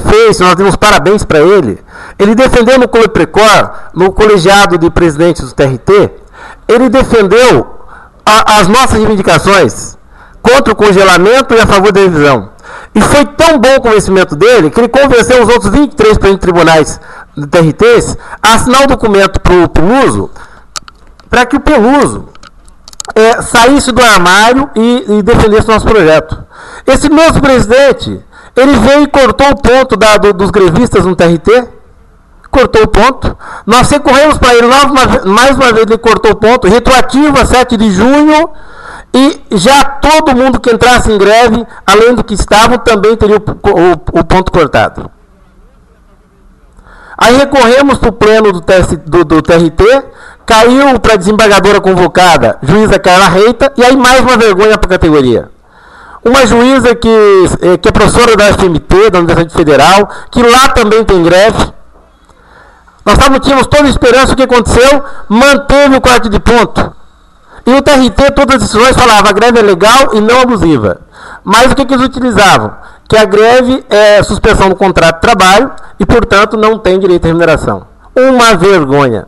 fez, nós demos parabéns para ele, ele defendeu no Coleprecor, no colegiado de presidentes do TRT, ele defendeu as nossas reivindicações contra o congelamento e a favor da revisão. E foi tão bom o convencimento dele que ele convenceu os outros 23 presidentes de tribunais do TRTs a assinar um documento para o Peluso, para que o Peluso saísse do armário e defendesse o nosso projeto. Esse mesmo presidente, ele veio e cortou o ponto dos grevistas no TRT, cortou o ponto, nós recorremos para ele, mais uma vez ele cortou o ponto, retroativo a 7 de junho, e já todo mundo que entrasse em greve, além do que estavam, também teria o ponto cortado. Aí recorremos para o pleno do TRT, caiu para a desembargadora convocada, juíza Carla Reita, e aí mais uma vergonha para a categoria. Uma juíza que é professora da FMT, da Universidade Federal, que lá também tem greve. Nós tínhamos toda a esperança, o que aconteceu? Manteve o quarto de ponto. E o TRT, todas as decisões falavam, a greve é legal e não abusiva. Mas o que eles utilizavam? Que a greve é suspensão do contrato de trabalho e, portanto, não tem direito à remuneração. Uma vergonha.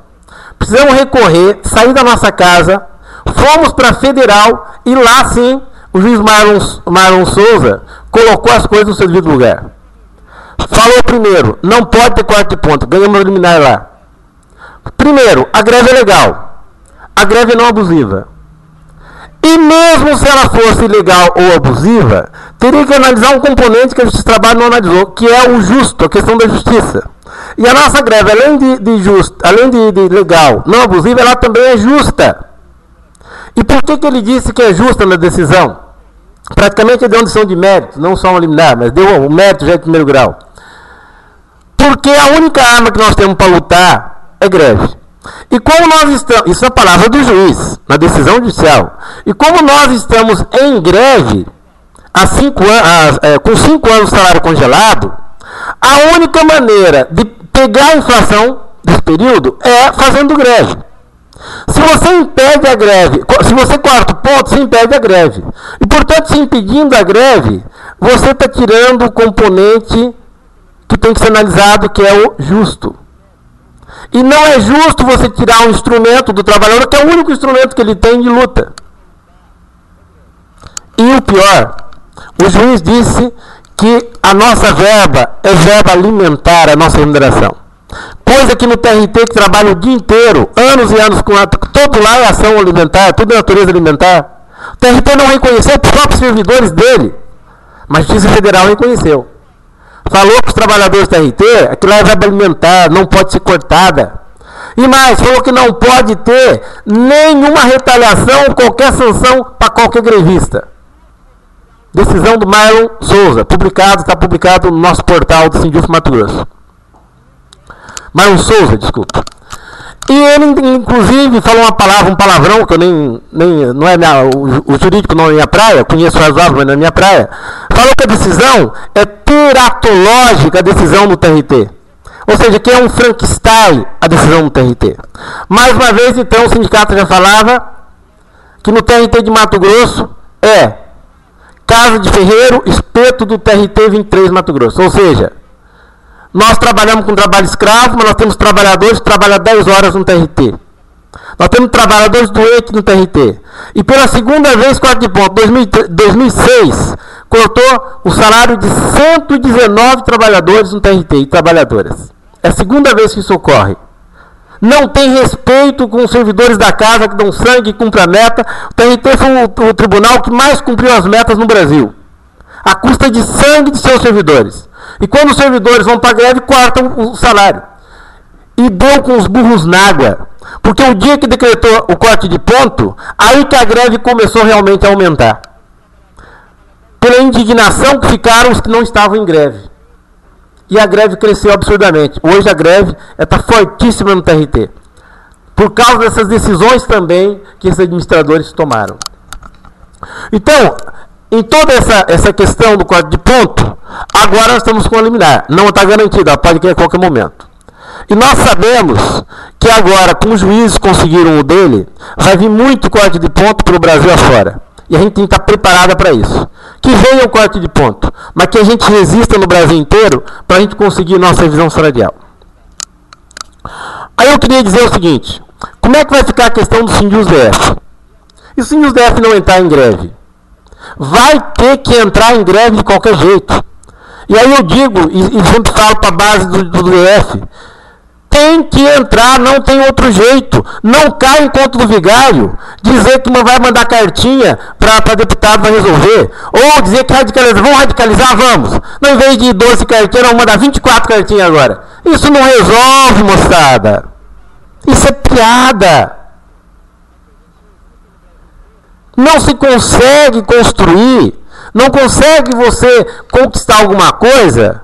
Precisamos recorrer, sair da nossa casa, fomos para a Federal e lá sim o juiz Marlon Souza colocou as coisas no seu devido lugar. Falou primeiro, não pode ter quarto de ponto, ganhamos a liminar lá. Primeiro, a greve é legal. A greve não é abusiva. E mesmo se ela fosse ilegal ou abusiva, teria que analisar um componente que a Justiça do Trabalho não analisou, que é o justo, a questão da justiça. E a nossa greve, além de legal, não abusiva, ela também é justa. E por que ele disse que é justa na decisão? Praticamente ele deu uma decisão de mérito, não só uma liminar, mas deu o mérito já de primeiro grau. Porque a única arma que nós temos para lutar é greve. E como nós estamos, isso é a palavra do juiz, na decisão judicial, e como nós estamos em greve, com 5 anos de salário congelado, a única maneira de pegar a inflação desse período é fazendo greve. Se você impede a greve, se você corta o ponto, você impede a greve. E, portanto, se impedindo a greve, você está tirando o componente que tem que ser analisado, que é o justo. E não é justo você tirar um instrumento do trabalhador, que é o único instrumento que ele tem de luta. E o pior, o juiz disse que a nossa verba é verba alimentar, a nossa remuneração. Coisa que no TRT, que trabalha o dia inteiro, anos e anos, todo lá é ação alimentar, tudo é natureza alimentar. O TRT não reconheceu os próprios servidores dele, mas a Justiça Federal reconheceu. Falou para os trabalhadores do TRT, aquilo é verba alimentar, não pode ser cortada. E mais, falou que não pode ter nenhuma retaliação, qualquer sanção para qualquer grevista. Decisão do Marlon Souza, está publicado no nosso portal do Sinduf Mato Grosso. Marlon Souza, desculpa. E ele, inclusive, falou um palavrão, que eu não é o jurídico não é minha praia, conheço razoável, mas não é minha praia. Falou que a decisão é teratológica, a decisão do TRT. Ou seja, que é um Frankenstein a decisão do TRT. Mais uma vez, então, o sindicato já falava que no TRT de Mato Grosso é Casa de Ferreiro, espeto do TRT 23 Mato Grosso. Ou seja, nós trabalhamos com trabalho escravo, mas nós temos trabalhadores que trabalham 10 horas no TRT. Nós temos trabalhadores doentes no TRT. E pela segunda vez, quarto de ponto, 2006, cortou o salário de 119 trabalhadores no TRT e trabalhadoras. É a segunda vez que isso ocorre. Não tem respeito com os servidores da casa que dão sangue e cumprem a meta. O TRT foi o tribunal que mais cumpriu as metas no Brasil, à custa de sangue de seus servidores. E quando os servidores vão para a greve, cortam o salário. e deu com os burros na água. Porque o dia que decretou o corte de ponto, aí que a greve começou realmente a aumentar. Pela indignação que ficaram os que não estavam em greve. E a greve cresceu absurdamente. Hoje a greve está fortíssima no TRT. Por causa dessas decisões também que esses administradores tomaram. Então, em toda essa questão do corte de ponto, agora nós estamos com a liminar. Não está garantida, pode cair a qualquer momento. E nós sabemos que agora, com os juízes conseguiram o dele, vai vir muito corte de ponto para o Brasil afora. E a gente tem que estar preparada para isso. Que venha o corte de ponto, mas que a gente resista no Brasil inteiro para a gente conseguir nossa revisão salarial. Aí eu queria dizer o seguinte, como é que vai ficar a questão do Sindusdf? E se o Sindusdf não entrar em greve? Vai ter que entrar em greve de qualquer jeito. E aí eu digo, e sempre falo para a base do DF, tem que entrar, não tem outro jeito. Não cai em conta do vigário dizer que não vai mandar cartinha para deputado vai resolver. Ou dizer que radicalizar. Vamos radicalizar? Vamos. Não, em vez de 12 cartinhas, vamos mandar 24 cartinhas agora. Isso não resolve, moçada. Isso é piada. Não se consegue construir, não consegue você conquistar alguma coisa,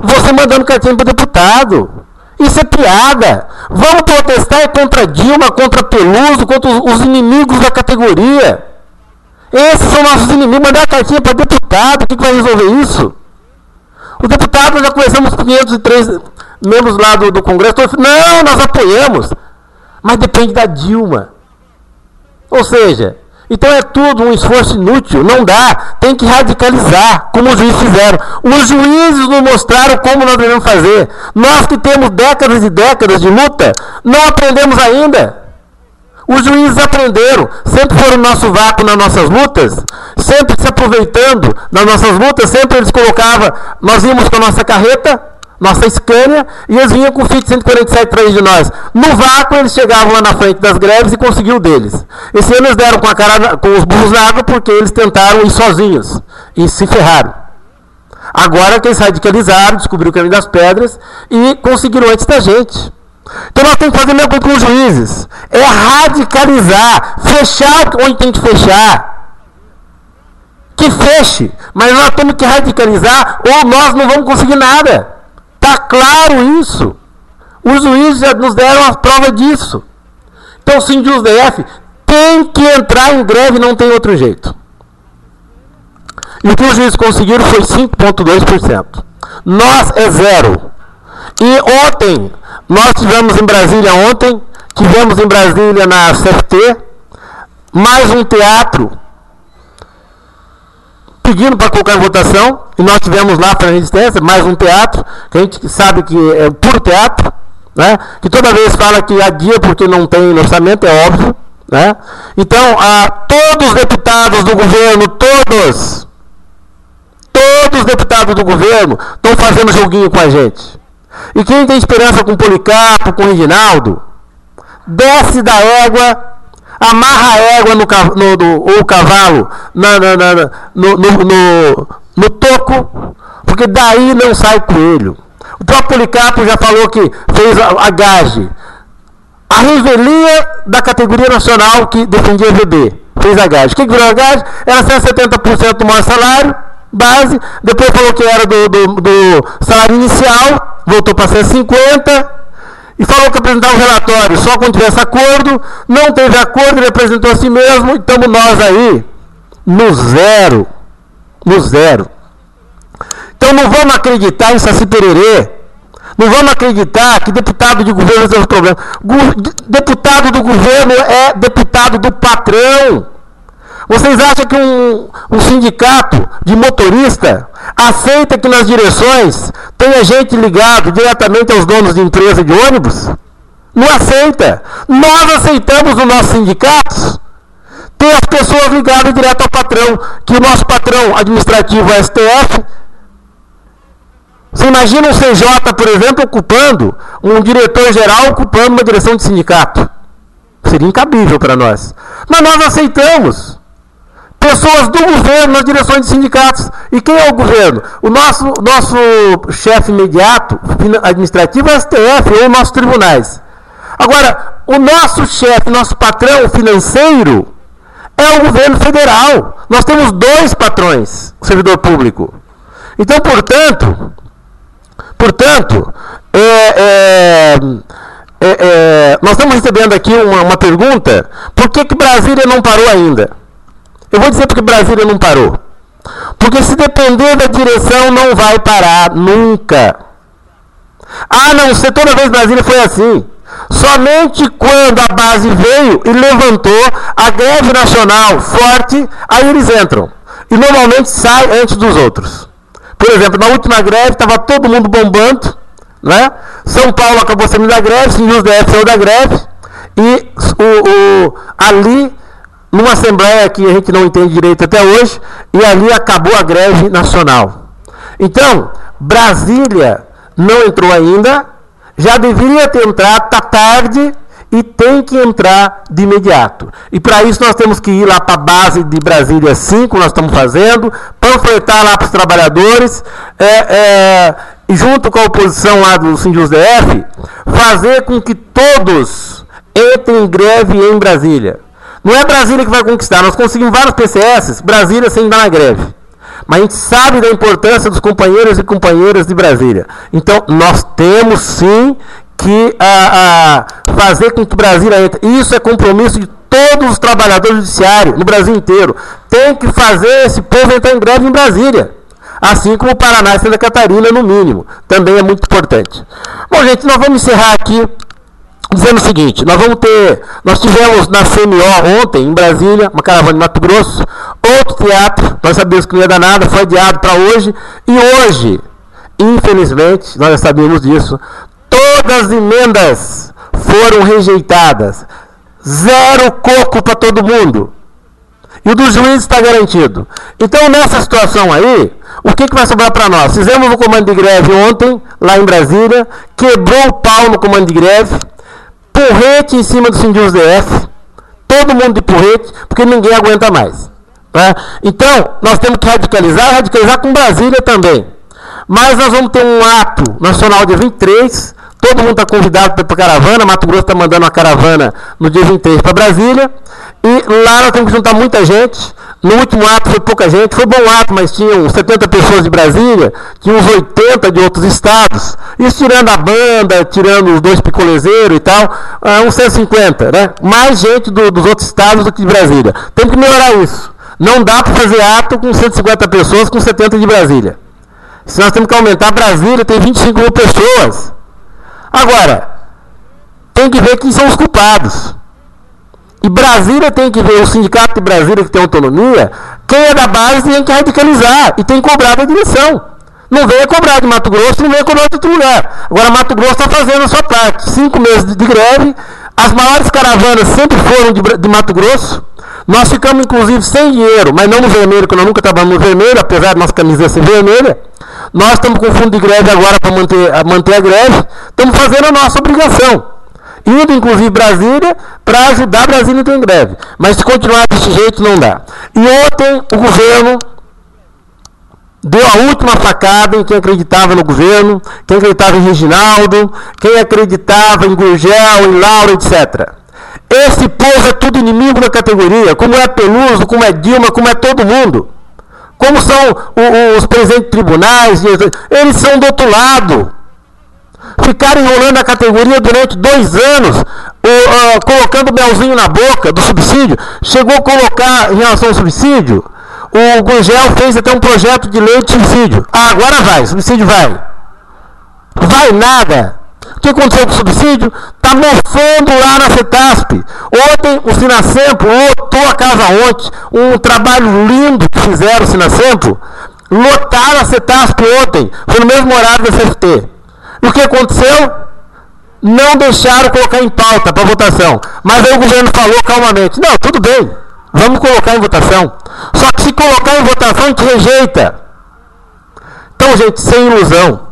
você mandando cartinha para deputado. Isso é piada. Vamos protestar contra Dilma, contra Peluso, contra os inimigos da categoria. Esses são nossos inimigos. Mandar cartinha para deputado, o que vai resolver isso? Os deputados, já conhecemos 503 membros lá do Congresso. Não, nós apoiamos. Mas depende da Dilma. Ou seja, então é tudo um esforço inútil, não dá, tem que radicalizar, como os juízes fizeram. Os juízes nos mostraram como nós devemos fazer. Nós que temos décadas e décadas de luta, não aprendemos ainda. Os juízes aprenderam, sempre foram no nosso vácuo nas nossas lutas, sempre se aproveitando das nossas lutas, sempre eles colocavam, nós íamos com a nossa carreta, nossa Scania, e eles vinham com o Fit 147 atrás de nós. No vácuo, eles chegavam lá na frente das greves e conseguiu deles. Esse ano eles deram com os burros na água porque eles tentaram ir sozinhos e se ferraram. Agora que eles radicalizaram, descobriram o caminho das pedras e conseguiram antes da gente. Então nós temos que fazer a mesma coisa com os juízes. É radicalizar, fechar onde tem que fechar. Que feche, mas nós temos que radicalizar ou nós não vamos conseguir nada. Está claro isso. Os juízes já nos deram a prova disso. Então o Sindusdf tem que entrar em greve, não tem outro jeito. E o que os juízes conseguiram foi 5,2%. Nós é 0%. E ontem, nós tivemos em Brasília na CFT, mais um teatro pedindo para colocar em votação, e nós tivemos lá para a resistência, mais um teatro, que a gente sabe que é puro teatro, né? Que toda vez fala que adia porque não tem orçamento, é óbvio, né? Então, todos os deputados do governo, todos os deputados do governo estão fazendo joguinho com a gente. E quem tem esperança com o Policarpo, com o Reginaldo, desce da égua, amarra a égua ou o cavalo no toco, porque daí não sai coelho. O próprio Policarpo já falou que fez a GAGE, a revelia da categoria nacional que defendia VB, fez a GAGE. O que virou a GAGE? Era 170% do maior salário, base, depois falou que era do salário inicial, voltou para 150%, e falou que apresentava um relatório só quando tivesse acordo. Não teve acordo, ele apresentou a si mesmo, e estamos nós aí no zero. No zero. Então não vamos acreditar em Saci Pererê. Não vamos acreditar que deputado de governo resolve o problema. Deputado do governo é deputado do patrão. Vocês acham que um sindicato de motorista aceita que nas direções tenha gente ligado diretamente aos donos de empresa de ônibus? Não aceita. Nós aceitamos nos nossos sindicatos ter as pessoas ligadas direto ao patrão, que o nosso patrão administrativo é STF. Você imagina um CJ, por exemplo, ocupando, um diretor-geral ocupando uma direção de sindicato. Seria incabível para nós. Mas nós aceitamos. pessoas do governo nas direções de sindicatos. E quem é o governo? O nosso chefe imediato administrativo é o STF ou nossos tribunais. Agora, o nosso chefe, nosso patrão financeiro é o governo federal. Nós temos 2 patrões, o servidor público. Então, portanto, nós estamos recebendo aqui uma pergunta: por que Brasília não parou ainda? Eu vou dizer porque Brasília não parou. Porque se depender da direção, não vai parar nunca. A não ser, toda vez Brasília foi assim. Somente quando a base veio e levantou a greve nacional forte, aí eles entram. E normalmente sai antes dos outros. Por exemplo, na última greve estava todo mundo bombando, né? São Paulo acabou saindo da greve, SindusDF saiu da greve, e ali, numa assembleia que a gente não entende direito até hoje, e ali acabou a greve nacional. Então, Brasília não entrou ainda, já deveria ter entrado, está tarde, e tem que entrar de imediato. E para isso nós temos que ir lá para a base de Brasília 5, nós estamos fazendo, panfletar lá para os trabalhadores, e junto com a oposição lá do SindusDF, fazer com que todos entrem em greve em Brasília. Não é Brasília que vai conquistar, nós conseguimos vários PCS, Brasília sem dar na greve. Mas a gente sabe da importância dos companheiros e companheiras de Brasília. Então, nós temos sim que fazer com que Brasília entre. Isso é compromisso de todos os trabalhadores judiciários no Brasil inteiro. Tem que fazer esse povo entrar em greve em Brasília. Assim como o Paraná e Santa Catarina, no mínimo. Também é muito importante. Bom, gente, nós vamos encerrar aqui dizendo o seguinte: nós tivemos na CMO ontem, em Brasília, uma caravana de Mato Grosso, outro teatro, nós sabíamos que não ia dar nada, foi adiado para hoje, e hoje, infelizmente, nós já sabíamos disso, todas as emendas foram rejeitadas. 0 coco para todo mundo. E o do juiz está garantido. Então, nessa situação aí, o que vai sobrar para nós? Fizemos o comando de greve ontem, lá em Brasília, quebrou o pau no comando de greve, porrete em cima do SindusDF, todo mundo de porrete, porque ninguém aguenta mais. Né? Então, nós temos que radicalizar com Brasília também. Mas nós vamos ter um ato nacional dia 23, todo mundo está convidado para ir para a caravana, Mato Grosso está mandando uma caravana no dia 23 para Brasília, e lá nós temos que juntar muita gente. No último ato foi pouca gente, foi bom ato, mas tinham 70 pessoas de Brasília, tinha uns 80 de outros estados, isso tirando a banda, tirando os 2 picolezeiros e tal, uns 150, né? Mais gente dos outros estados do que de Brasília. Tem que melhorar isso. Não dá para fazer ato com 150 pessoas com 70 de Brasília. Se nós temos que aumentar, Brasília tem 25 mil pessoas. Agora, tem que ver quem são os culpados. E Brasília tem que ver, o sindicato de Brasília que tem autonomia, quem é da base tem que radicalizar e tem que cobrar da direção. Não venha cobrar de Mato Grosso, não venha cobrar de outro lugar. Agora Mato Grosso está fazendo a sua parte. 5 meses de greve, as maiores caravanas sempre foram de Mato Grosso. Nós ficamos inclusive sem dinheiro, mas não no vermelho, porque nós nunca trabalhamos no vermelho, apesar de nossa camiseta ser vermelha. Nós estamos com fundo de greve agora para manter a greve. Estamos fazendo a nossa obrigação. Indo, inclusive, Brasília, para ajudar Brasília a entrar em greve. Mas se continuar desse jeito, não dá. E ontem, o governo deu a última facada em quem acreditava no governo, quem acreditava em Reginaldo, quem acreditava em Gurgel, em Laura, etc. Esse povo é tudo inimigo da categoria, como é Peluso, como é Dilma, como é todo mundo. Como são os presidentes de tribunais, eles são do outro lado. Ficaram enrolando a categoria durante 2 anos, colocando melzinho na boca do subsídio. Chegou a colocar, em relação ao subsídio, o Gurgel fez até um projeto de lei de subsídio. Agora vai, subsídio vai. Vai nada. O que aconteceu com o subsídio? Está mofando lá na CETASP. Ontem o Sinacempo lotou a casa ontem. Um trabalho lindo que fizeram o Sinacempo. Lotaram a CETASP ontem. Foi no mesmo horário da CFT. E o que aconteceu? Não deixaram colocar em pauta para votação. Mas aí o governo falou calmamente: não, tudo bem, vamos colocar em votação. Só que se colocar em votação, a gente rejeita. Então, gente, sem ilusão.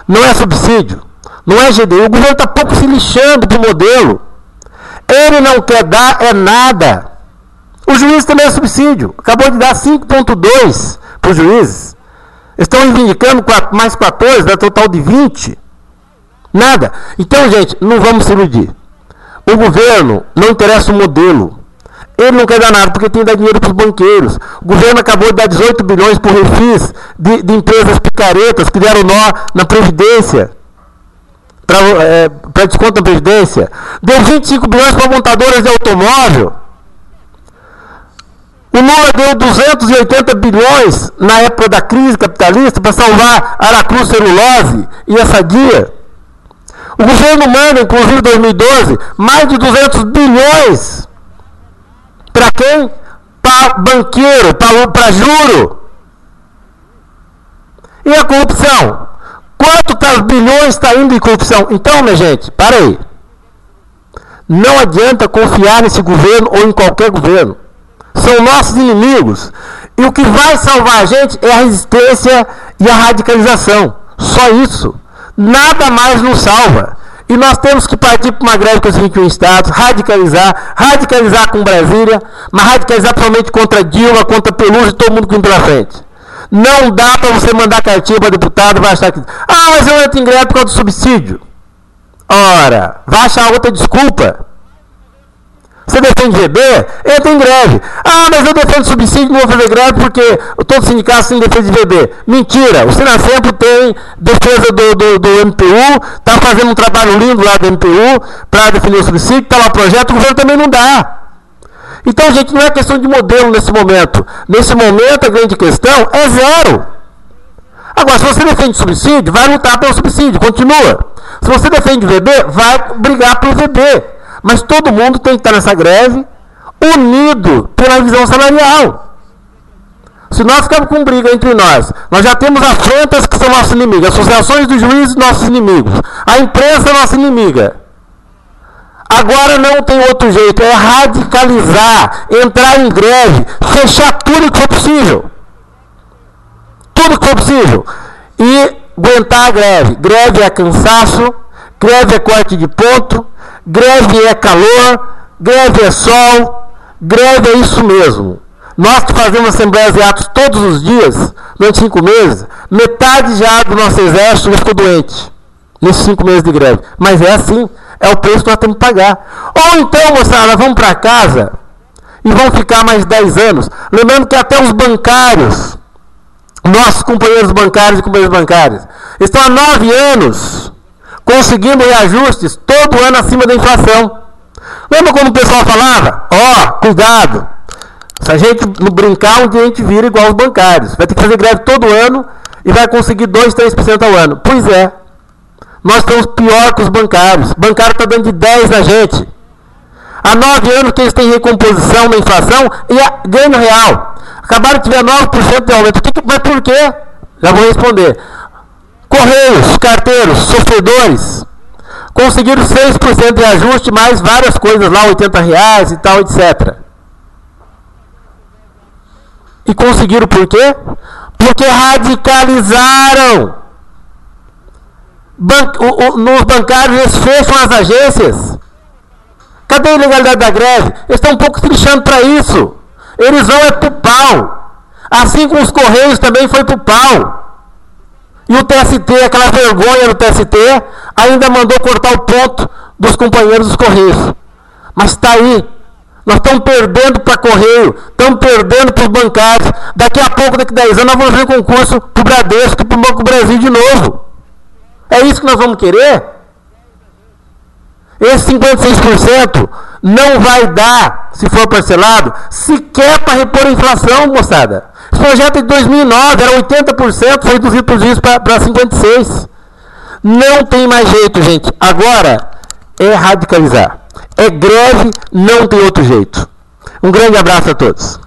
Não é subsídio, não é GDI. O governo está pouco se lixando do modelo. Ele não quer dar nada. O juiz também é subsídio. Acabou de dar 5,2 para os juízes. Estão reivindicando mais 14, dá total de 20. Nada. Então, gente, não vamos se iludir. O governo não interessa o modelo. Ele não quer dar nada, porque tem que dar dinheiro para os banqueiros. O governo acabou de dar 18 bilhões por refis de empresas picaretas que deram nó na Previdência. Para desconto na Previdência. Deu 25 bilhões para montadoras de automóvel. O Lula deu 280 bilhões na época da crise capitalista para salvar Aracruz Celulose e a Sadia. O governo manda, inclusive em 2012, mais de 200 bilhões. Para quem? Para banqueiro, para juro. E a corrupção? Quantos bilhões está indo em corrupção? Então, minha gente, para aí. Não adianta confiar nesse governo ou em qualquer governo. São nossos inimigos. E o que vai salvar a gente é a resistência e a radicalização. Só isso. Nada mais nos salva. E nós temos que partir para uma greve com os 21 estados, radicalizar com Brasília, mas radicalizar principalmente contra Dilma, contra Peluso e todo mundo que vem pela frente. Não dá para você mandar cartinha para deputado e vai achar que... Ah, mas eu entro em greve por causa do subsídio. Ora, vai achar outra desculpa. Você defende VB? Entra em greve. Ah, mas eu defendo subsídio, não vou fazer greve porque todos os sindicatos têm defesa de VB. Mentira. O Sinacempo tem defesa do MPU, está fazendo um trabalho lindo lá do MPU para defender o subsídio, está lá o projeto, o governo também não dá. Então, gente, não é questão de modelo nesse momento. Nesse momento, a grande questão é zero. Agora, se você defende subsídio, vai lutar pelo subsídio, continua. Se você defende VB, vai brigar pelo VB. Mas todo mundo tem que estar nessa greve unido pela visão salarial. Se nós ficarmos com briga entre nós já temos afrontas que são nossos inimigos, associações dos juízes nossos inimigos, a imprensa nossa inimiga. Agora não tem outro jeito, é radicalizar, entrar em greve, fechar tudo que for possível. Tudo que for possível. E aguentar a greve. Greve é cansaço, greve é corte de ponto, greve é calor, greve é sol, greve é isso mesmo. Nós que fazemos assembleias e atos todos os dias, durante 5 meses, metade já do nosso exército já ficou doente, nesses 5 meses de greve. Mas é assim, é o preço que nós temos que pagar. Ou então, moçada, vamos para casa e vão ficar mais 10 anos. Lembrando que até os bancários, nossos companheiros bancários e companheiras bancárias, estão há 9 anos conseguindo reajustes todo ano acima da inflação. Lembra quando o pessoal falava? Cuidado, se a gente não brincar, um dia a gente vira igual os bancários. Vai ter que fazer greve todo ano e vai conseguir 2, 3% ao ano. Pois é, nós estamos pior que os bancários. O bancário está dando de 10 na gente. Há 9 anos que eles têm recomposição na inflação e ganho real. Acabaram de tiver 9% de aumento. Mas por quê? Já vou responder. Correios, carteiros, sofredores, conseguiram 6% de ajuste, mais várias coisas lá, R$80 e tal, etc. E conseguiram por quê? Porque radicalizaram. Nos bancários, eles fecham as agências. Cadê a ilegalidade da greve? Eles estão um pouco trinchando para isso. Eles vão pro pau. Assim como os Correios também foi pro pau. E o TST, aquela vergonha do TST, ainda mandou cortar o ponto dos companheiros dos Correios. Mas está aí. Nós estamos perdendo para Correio, estamos perdendo para os bancários. Daqui a pouco, daqui a 10 anos, nós vamos ver um concurso para o Bradesco e para o Banco Brasil de novo. É isso que nós vamos querer? Esse 56% não vai dar, se for parcelado, sequer para repor a inflação, moçada. Esse projeto é de 2009, era 80%, foi reduzido por juízo para 56%. Não tem mais jeito, gente. Agora é radicalizar. É greve, não tem outro jeito. Um grande abraço a todos.